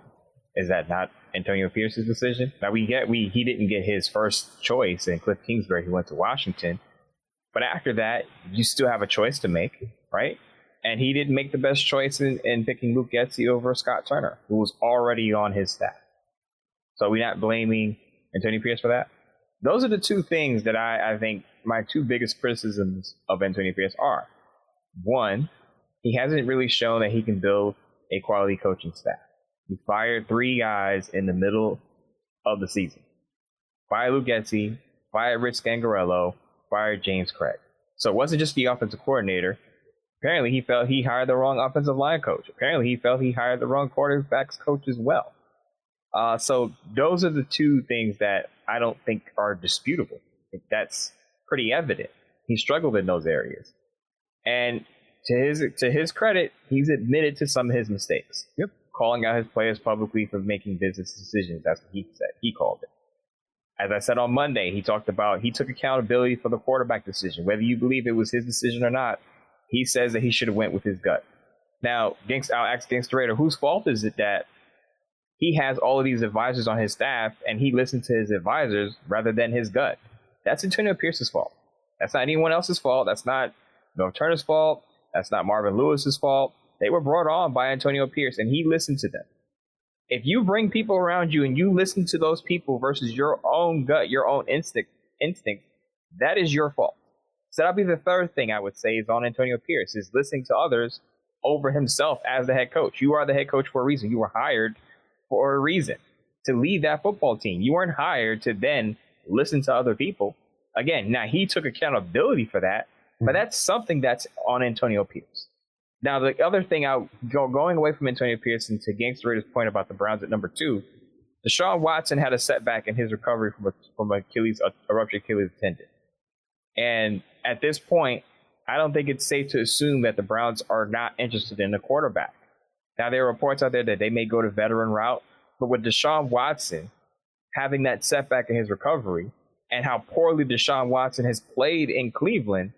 Is that not Antonio Pierce's decision? Now he didn't get his first choice in Cliff Kingsbury, who went to Washington. But after that, you still have a choice to make, right? And he didn't make the best choice in picking Luke Getsy over Scott Turner, who was already on his staff. So we're not blaming Antonio Pierce for that. Those are the two things that I think my two biggest criticisms of Antonio Pierce are. One, he hasn't really shown that he can build a quality coaching staff. He fired 3 guys in the middle of the season. Fired Luke Getsy, fired Rich Scangarello, fired James Craig. So it wasn't just the offensive coordinator. Apparently he felt he hired the wrong offensive line coach. Apparently he felt he hired the wrong quarterbacks coach as well. So those are the two things that I don't think are disputable. I think that's pretty evident. He struggled in those areas. And to his credit, he's admitted to some of his mistakes. Yep. Calling out his players publicly for making business decisions. That's what he said. He called it. As I said on Monday, he took accountability for the quarterback decision. Whether you believe it was his decision or not, he says that he should have went with his gut. Now, I'll ask Gangsta Raider, whose fault is it that he has all of these advisors on his staff and he listened to his advisors rather than his gut? That's Antonio Pierce's fault. That's not anyone else's fault. That's not North Turner's fault. That's not Marvin Lewis's fault. They were brought on by Antonio Pierce, and he listened to them. If you bring people around you and you listen to those people versus your own gut, your own instinct, that is your fault. So that'll be the third thing I would say is on Antonio Pierce, is listening to others over himself as the head coach. You are the head coach for a reason. You were hired for a reason to lead that football team. You weren't hired to then listen to other people. Again, now he took accountability for that, but that's something that's on Antonio Pierce. Now, the other thing, going away from Antonio Pierce and to Gangsta Raider's point about the Browns at number 2, Deshaun Watson had a setback in his recovery from a ruptured Achilles tendon. And at this point, I don't think it's safe to assume that the Browns are not interested in a quarterback. Now, there are reports out there that they may go to veteran route, but with Deshaun Watson having that setback in his recovery and how poorly Deshaun Watson has played in Cleveland,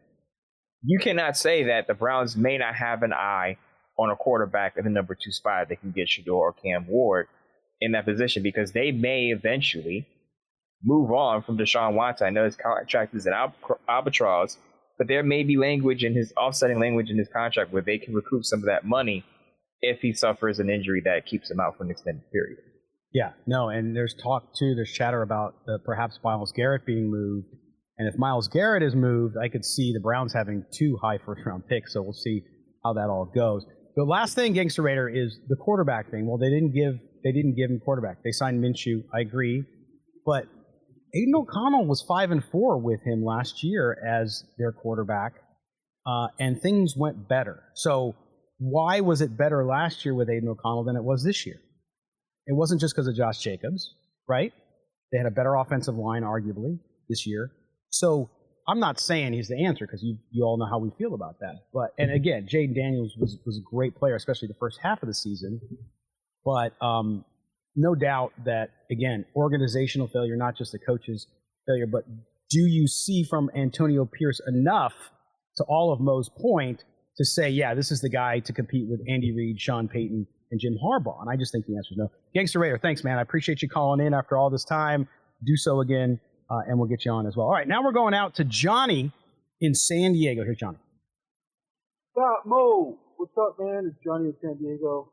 you cannot say that the Browns may not have an eye on a quarterback in the number 2 spot. They can get Shador or Cam Ward in that position because they may eventually move on from Deshaun Watson. I know his contract is an albatross, but there may be offsetting language in his contract where they can recoup some of that money if he suffers an injury that keeps him out for an extended period. Yeah, no, and there's chatter about perhaps Myles Garrett being moved. And if Myles Garrett is moved, I could see the Browns having 2 high first-round picks. So we'll see how that all goes. The last thing, Gangsta Raider, is the quarterback thing. Well, they didn't give him quarterback. They signed Minshew. I agree, but Aiden O'Connell was 5-4 with him last year as their quarterback, and things went better. So why was it better last year with Aiden O'Connell than it was this year? It wasn't just because of Josh Jacobs, right? They had a better offensive line, arguably, this year. So I'm not saying he's the answer because you all know how we feel about that. And again, Jaden Daniels was a great player, especially the first half of the season. But no doubt that, again, organizational failure, not just the coach's failure, but do you see from Antonio Pierce enough, to all of Mo's point, to say, yeah, this is the guy to compete with Andy Reid, Sean Payton, and Jim Harbaugh? And I just think the answer is no. Gangsta Raider, thanks, man. I appreciate you calling in after all this time. Do so again, and we'll get you on as well. All right, now we're going out to Johnny in San Diego. Here's Johnny. Stop, Mo. What's up, man? It's Johnny in San Diego.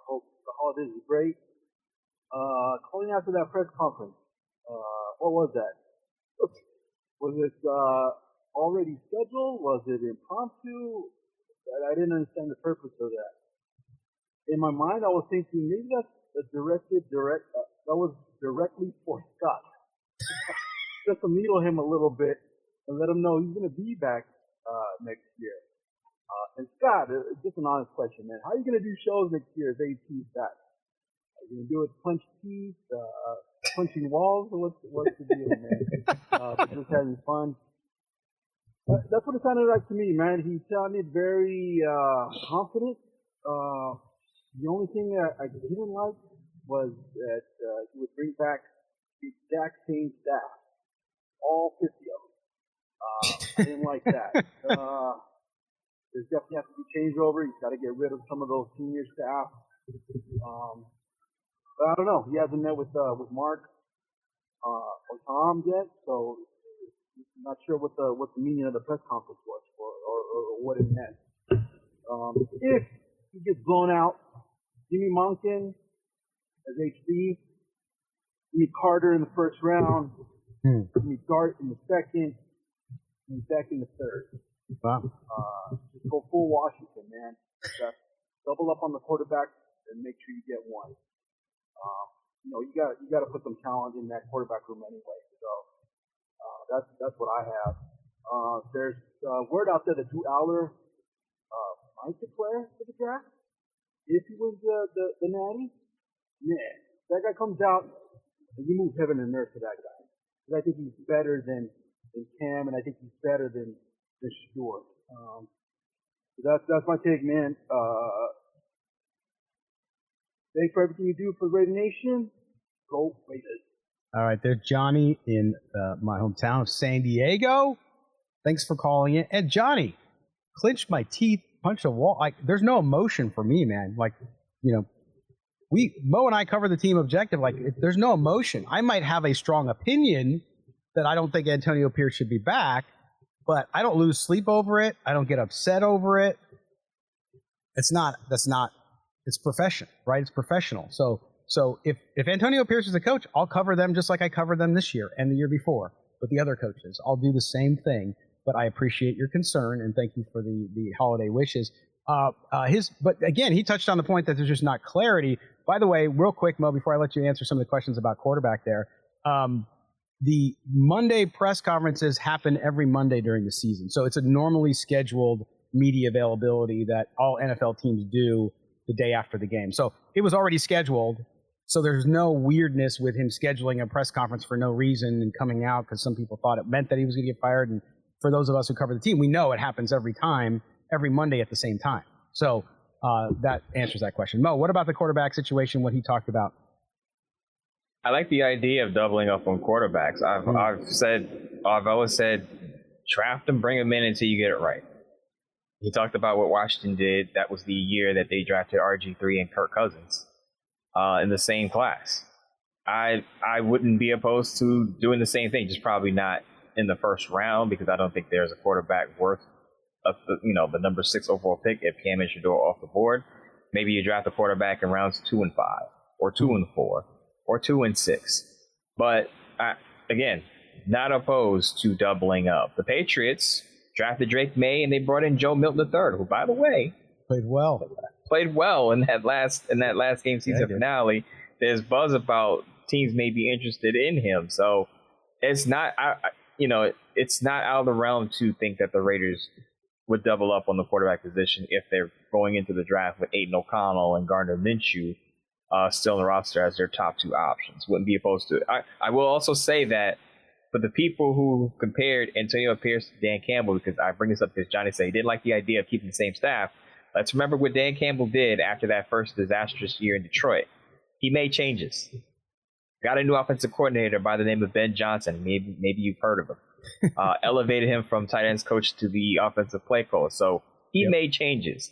Hope the holidays are great. Calling after that press conference. What was that? Was it already scheduled? Was it impromptu? I didn't understand the purpose of that. In my mind, I was thinking maybe that's that was directly for Scott. Just to needle him a little bit and let him know he's going to be back next year. And Scott, just an honest question, man. How are you going to do shows next year if AT's back? Are you going to do it punch teeth, punching walls, or what's the deal, man? Just having fun. That's what it sounded like to me, man. He sounded very confident. The only thing that I didn't like was that he would bring back the exact same staff, all 50 of them. I didn't like that. There's definitely has to be changeover. He's got to get rid of some of those senior staff. But I don't know. He hasn't met with Mark or Tom yet, so I'm not sure what the meaning of the press conference was or what it meant. If he gets blown out, Jimmy Monken as HB, Jimmy Carter in the first round, Jimmy Dart in the second, and Beck in the third. Wow. Just go full Washington, man. Just double up on the quarterback and make sure you get one. You got to put some talent in that quarterback room anyway. So that's what I have. There's word out there that Drew Aller might declare for the draft if he wins the Natty. Man, that guy comes out and you move heaven and earth for that guy. Because I think he's better than Cam, and I think he's better than Stewart. That's my take, man. Thanks for everything you do for the Raider Nation. Go Raiders. All right, there's Johnny in my hometown of San Diego. Thanks for calling in. And Johnny, clenched my teeth, punched a wall. Like, there's no emotion for me, man. Like, Mo and I cover the team objective. Like, there's no emotion. I might have a strong opinion that I don't think Antonio Pierce should be back, but I don't lose sleep over it. I don't get upset over it. It's profession, right? It's professional. So if Antonio Pierce is a coach, I'll cover them just like I covered them this year and the year before with the other coaches. I'll do the same thing, but I appreciate your concern and thank you for the holiday wishes. But again, he touched on the point that there's just not clarity. By the way, real quick, Mo, before I let you answer some of the questions about quarterback there, the Monday press conferences happen every Monday during the season. So it's a normally scheduled media availability that all NFL teams do the day after the game. So it was already scheduled. So there's no weirdness with him scheduling a press conference for no reason and coming out because some people thought it meant that he was going to get fired. And for those of us who cover the team, we know it happens every Monday at the same time. So that answers that question. Mo, what about the quarterback situation, what he talked about? I like the idea of doubling up on quarterbacks. I've always said, draft them, bring them in until you get it right. He talked about what Washington did. That was the year that they drafted RG3 and Kirk Cousins in the same class. I wouldn't be opposed to doing the same thing, just probably not in the first round because I don't think there's a quarterback worth of the number 6 overall pick if Cam and Shador off the board. Maybe you draft a quarterback in rounds 2 and 5 or 2 and 4 or 2 and 6. But again, not opposed to doubling up. The Patriots drafted Drake May and they brought in Joe Milton III, who, by the way, played well in that last game season finale. There's buzz about teams may be interested in him, so it's not it's not out of the realm to think that the Raiders would double up on the quarterback position if they're going into the draft with Aiden O'Connell and Gardner Minshew still in the roster as their top 2 options. Wouldn't be opposed to it. I will also say that for the people who compared Antonio Pierce to Dan Campbell, because I bring this up because Johnny said he didn't like the idea of keeping the same staff, let's remember what Dan Campbell did after that first disastrous year in Detroit. He made changes. Got a new offensive coordinator by the name of Ben Johnson. Maybe you've heard of him. Elevated him from tight ends coach to the offensive play caller. So he made changes.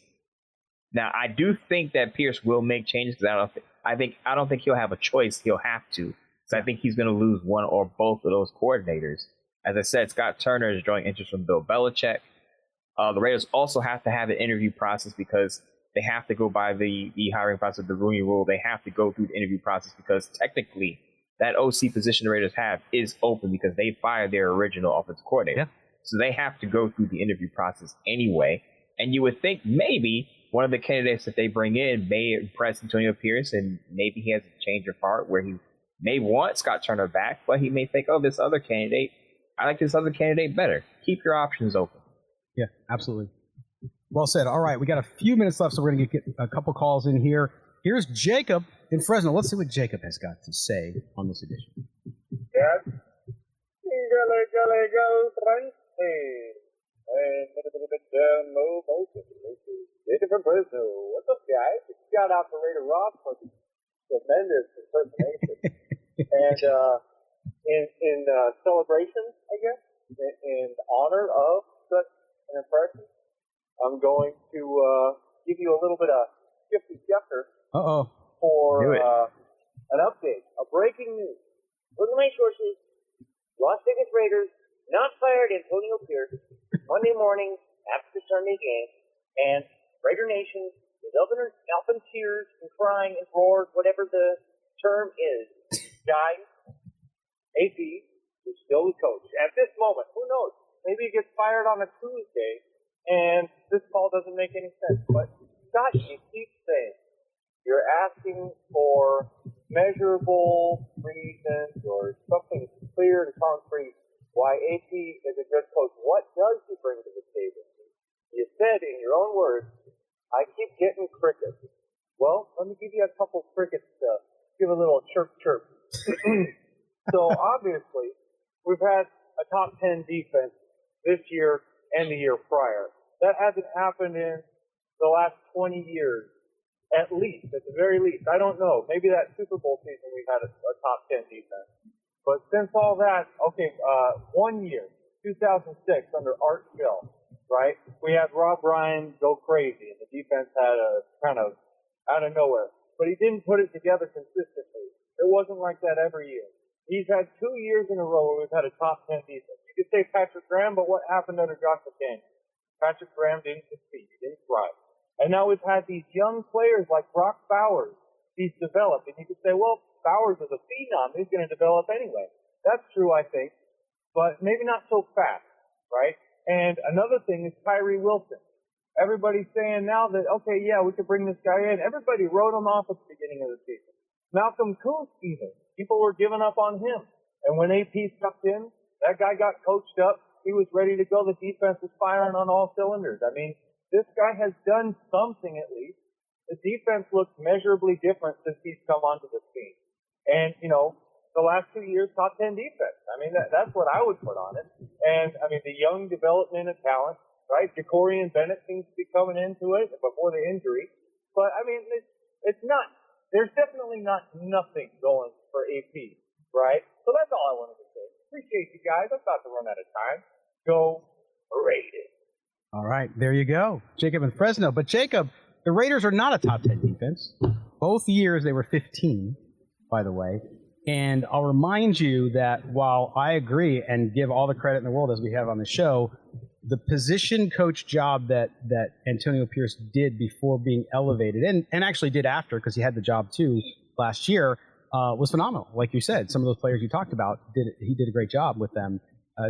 Now, I do think that Pierce will make changes because I don't think he'll have a choice. He'll have to. So I think he's going to lose one or both of those coordinators. As I said, Scott Turner is drawing interest from Bill Belichick. The Raiders also have to have an interview process because they have to go by the hiring process, the Rooney Rule. They have to go through the interview process because technically that OC position the Raiders have is open because they fired their original offensive coordinator. Yeah. So they have to go through the interview process anyway. And you would think maybe one of the candidates that they bring in may impress Antonio Pierce, and maybe he has a change of heart where he may want Scott Turner back, but he may think, this other candidate, I like this other candidate better. Keep your options open. Yeah, absolutely. Well said. All right, we got a few minutes left, so we're going to get a couple calls in here. Here's Jacob in Fresno. Let's see what Jacob has got to say on this edition. Yes. Jacob from Fresno. What's up, guys? Shout out to Raider Ross for the tremendous impersonation. And in celebration, I guess, in honor of such an impression, I'm going to give you a little bit of Shifty Schefter for breaking news. According to my sources, Las Vegas Raiders not fired Antonio Pierce Monday morning after the Sunday game, and Raider Nation is up in tears and crying and roars, whatever the term is. Guys, AP is still the coach. At this moment, who knows? Maybe he gets fired on a Tuesday, and this call doesn't make any sense. But, Scott, you keep saying you're asking for measurable reasons or something clear and concrete why AP is a good coach. What does he bring to the table? You said in your own words, I keep getting crickets. Well, let me give you a couple crickets to give a little chirp chirp. So obviously, we've had a top 10 defense this year and the year prior. That hasn't happened in the last 20 years, at least, at the very least. I don't know. Maybe that Super Bowl season we had a top 10 defense. But since all that, 1 year, 2006, under Art Shell, right? We had Rob Ryan go crazy, and the defense had a kind of out of nowhere. But he didn't put it together consistently. It wasn't like that every year. He's had 2 years in a row where we've had a top 10 defense. You could say Patrick Graham, but what happened under Josh McDaniels? Patrick Graham didn't succeed. He didn't thrive. And now we've had these young players like Brock Bowers. He's developed. And you could say, well, Bowers is a phenom. He's going to develop anyway. That's true, I think. But maybe not so fast, right? And another thing is Tyree Wilson. Everybody's saying now that, okay, yeah, we could bring this guy in. Everybody wrote him off at the beginning of the season. Malcolm Kuntz even. People were giving up on him. And when AP stepped in, that guy got coached up. He was ready to go. The defense was firing on all cylinders. I mean, this guy has done something at least. The defense looks measurably different since he's come onto the scene. And, you know, the last 2 years, top 10 defense. I mean, that's what I would put on it. And, I mean, the young development of talent, right? Jacorian Bennett seems to be coming into it before the injury. But, I mean, it's not, there's definitely not nothing going for AP, right? So that's all I wanted to say. Appreciate you guys. I'm about to run out of time. Go Raiders. All right, there you go. Jacob and Fresno. But Jacob, the Raiders are not a top 10 defense. Both years they were 15, by the way. And I'll remind you that while I agree and give all the credit in the world as we have on the show, the position coach job that Antonio Pierce did before being elevated, and actually did after because he had the job too last year, was phenomenal. Like you said, some of those players you talked about, he did a great job with them.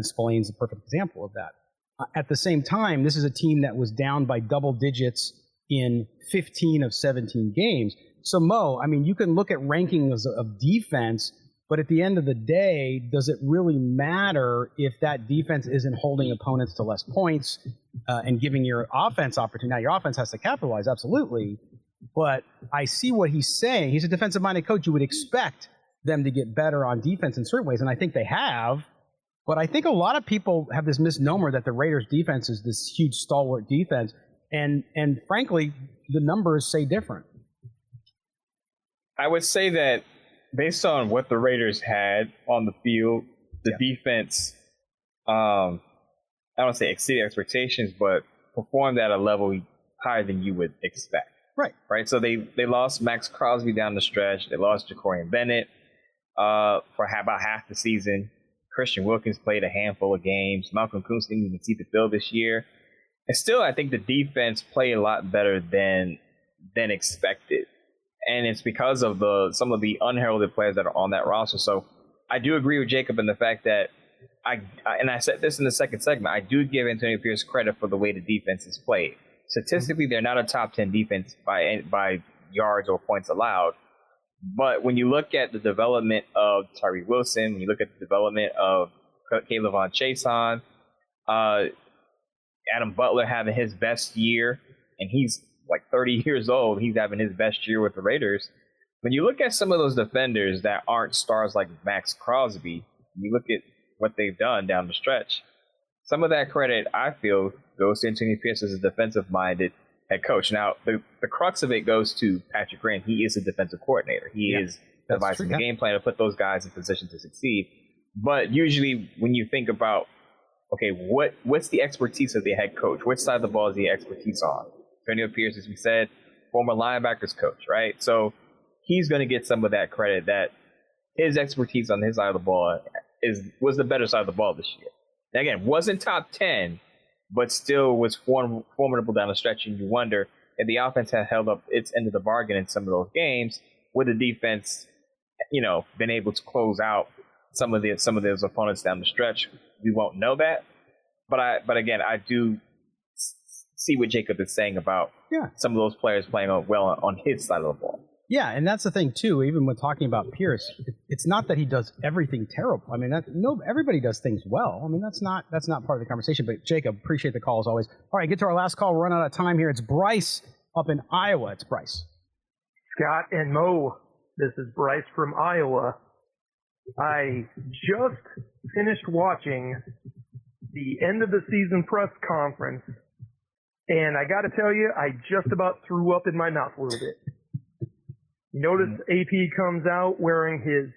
Spillane's a perfect example of that. At the same time, this is a team that was down by double digits in 15 of 17 games. So, Mo, I mean, you can look at rankings of defense, but at the end of the day, does it really matter if that defense isn't holding opponents to less points and giving your offense opportunity? Now, your offense has to capitalize, absolutely. But I see what he's saying. He's a defensive-minded coach. You would expect them to get better on defense in certain ways, and I think they have. But I think a lot of people have this misnomer that the Raiders' defense is this huge stalwart defense, and frankly, the numbers say different. I would say that based on what the Raiders had on the field, the defense, I don't want to say exceeded expectations, but performed at a level higher than you would expect. Right. So they lost Max Crosby down the stretch. They lost Jacorian Bennett for about half the season. Christian Wilkins played a handful of games. Malcolm Kuntz didn't even see the field this year. And still, I think the defense played a lot better than expected. And it's because of some of the unheralded players that are on that roster. So I do agree with Jacob in the fact that I said this in the second segment, I do give Antonio Pierce credit for the way the defense is played. Statistically, they're not a top 10 defense by yards or points allowed. But when you look at the development of Tyree Wilson, when you look at the development of K'Lavon Chaisson, Adam Butler having his best year, and he's like 30 years old, he's having his best year with the Raiders. When you look at some of those defenders that aren't stars like Max Crosby, you look at what they've done down the stretch, some of that credit, I feel, goes to Antonio Pierce as a defensive-minded head coach. Now, the crux of it goes to Patrick Graham. He is a defensive coordinator. He is devising the game plan to put those guys in position to succeed. But usually when you think about, okay, what's the expertise of the head coach? Which side of the ball is the expertise on? Antonio Pierce, as we said, former linebackers coach, right? So he's going to get some of that credit that his expertise on his side of the ball was the better side of the ball this year. And again, wasn't top 10, but still was formidable down the stretch. And you wonder if the offense had held up its end of the bargain in some of those games, would the defense, been able to close out some of those opponents down the stretch? We won't know that. But again, I do see what Jacob is saying about some of those players playing well on his side of the ball. Yeah, and that's the thing too. Even when talking about Pierce, it's not that he does everything terrible. I mean, everybody does things well. I mean, that's not part of the conversation. But Jacob, appreciate the call as always. All right, get to our last call. We're running out of time here. It's Bryce up in Iowa. It's Bryce. Scott and Mo, this is Bryce from Iowa. I just finished watching the end of the season press conference, and I got to tell you, I just about threw up in my mouth a little bit. You notice AP comes out wearing his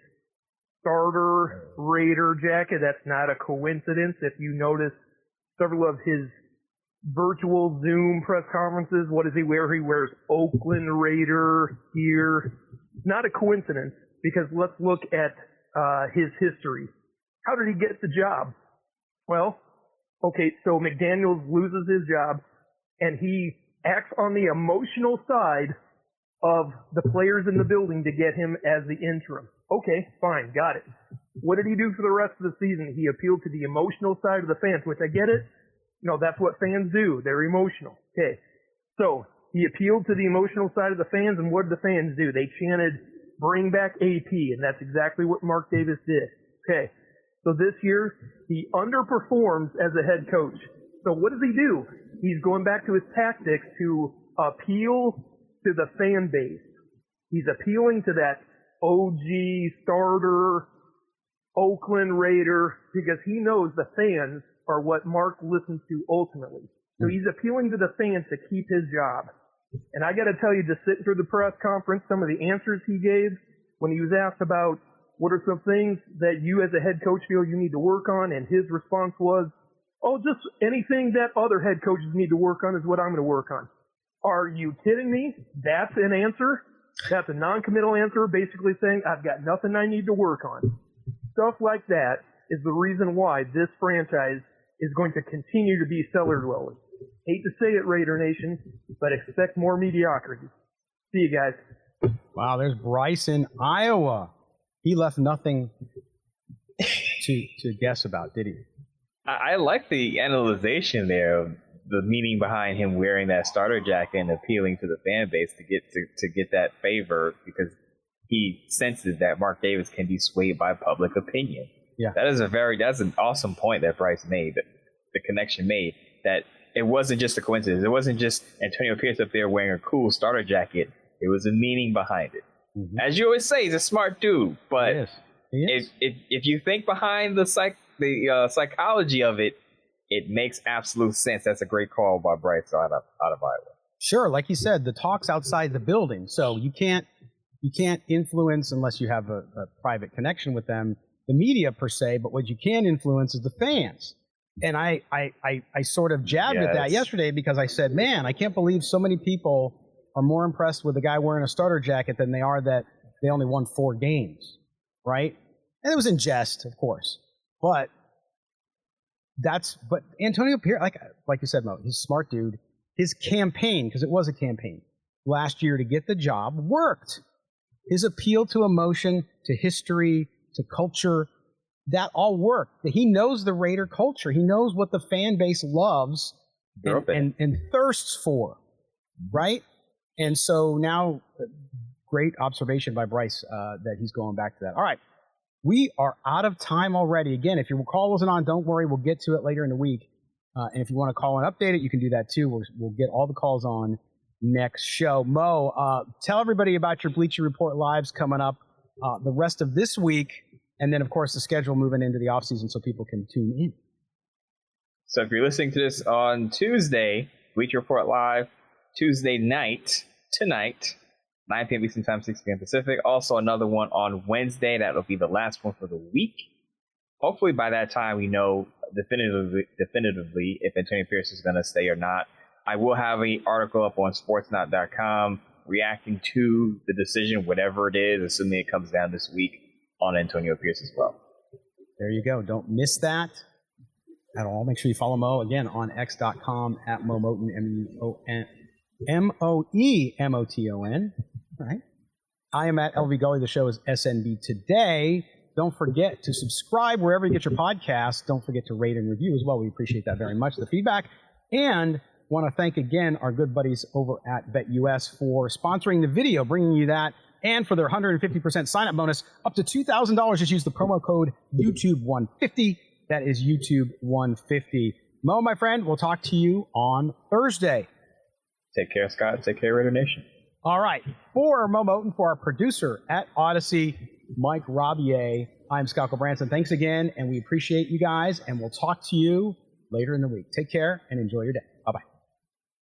starter Raider jacket. That's not a coincidence. If you notice several of his virtual Zoom press conferences, what does he wear? He wears Oakland Raider gear. Not a coincidence, because let's look at his history. How did he get the job? Well, okay, so McDaniels loses his job, and he acts on the emotional side of the players in the building to get him as the interim. Okay, fine, got it. What did he do for the rest of the season? He appealed to the emotional side of the fans, which I get it. That's what fans do. They're emotional. Okay, so he appealed to the emotional side of the fans, and what did the fans do? They chanted, "Bring back AP," and that's exactly what Mark Davis did. Okay, so this year, he underperforms as a head coach. So what does he do? He's going back to his tactics to appeal to the fan base. He's appealing to that OG starter Oakland Raider, because he knows the fans are what Mark listens to ultimately. So he's appealing to the fans to keep his job. And I got to tell you, just sitting through the press conference, some of the answers he gave when he was asked about what are some things that you as a head coach feel you need to work on, and his response was, "Oh, just anything that other head coaches need to work on is what I'm going to work on." Are you kidding me? That's an answer? That's a non-committal answer, basically saying, I've got nothing I need to work on. Stuff like that is the reason why this franchise is going to continue to be cellar dwellers. Hate to say it, Raider Nation, but expect more mediocrity. See you guys. Wow, there's Bryce in Iowa. He left nothing to guess about, did he? I like the analyzation there of the meaning behind him wearing that starter jacket and appealing to the fan base to get that favor, because he senses that Mark Davis can be swayed by public opinion. Yeah, that's an awesome point that Bryce made. That the connection made, that it wasn't just a coincidence. It wasn't just Antonio Pierce up there wearing a cool starter jacket. It was a meaning behind it. Mm-hmm. As you always say, he's a smart dude, but he is. If you think behind the psychology of it, it makes absolute sense. That's a great call by Bryce out of Iowa. Sure, like you said, the talk's outside the building, so you can't influence, unless you have a private connection with them, the media per se. But what you can influence is the fans. And I sort of jabbed at that yesterday, because I said, man, I can't believe so many people are more impressed with the guy wearing a starter jacket than they are that they only won 4 games, right? And it was in jest, of course, but Antonio Pierce, like you said, Mo, he's a smart dude. His campaign, because it was a campaign last year to get the job, worked. His appeal to emotion, to history, to culture, that all worked. He knows the Raider culture. He knows what the fan base loves and thirsts for, right? And so now, great observation by Bryce that he's going back to that. All right. We are out of time already. Again, if your call wasn't on, don't worry. We'll get to it later in the week. And if you want to call and update it, you can do that too. We'll get all the calls on next show. Mo, tell everybody about your Bleacher Report Lives coming up the rest of this week. And then, of course, the schedule moving into the offseason so people can tune in. So if you're listening to this on Tuesday, Bleacher Report Live, Tuesday night, tonight, 9 p.m. Eastern Time, 6 p.m. Pacific. Also another one on Wednesday. That'll be the last one for the week. Hopefully by that time we know definitively if Antonio Pierce is going to stay or not. I will have an article up on sportsnot.com reacting to the decision, whatever it is, assuming it comes down this week, on Antonio Pierce as well. There you go. Don't miss that at all. Make sure you follow Mo again on x.com at Momoton, Moemoton. All right. I am at LV Gully. The show is SNB Today. Don't forget to subscribe wherever you get your podcasts. Don't forget to rate and review as well. We appreciate that very much, the feedback. And want to thank again our good buddies over at BetUS for sponsoring the video, bringing you that, and for their 150% sign-up bonus up to $2,000. Just use the promo code YouTube150. That is YouTube150. Mo, my friend, we'll talk to you on Thursday. Take care, Scott. Take care, Raider Nation. All right. For Mo Moton, for our producer at Odyssey, Mike Robier, I'm Scott Branson. Thanks again, and we appreciate you guys, and we'll talk to you later in the week. Take care and enjoy your day.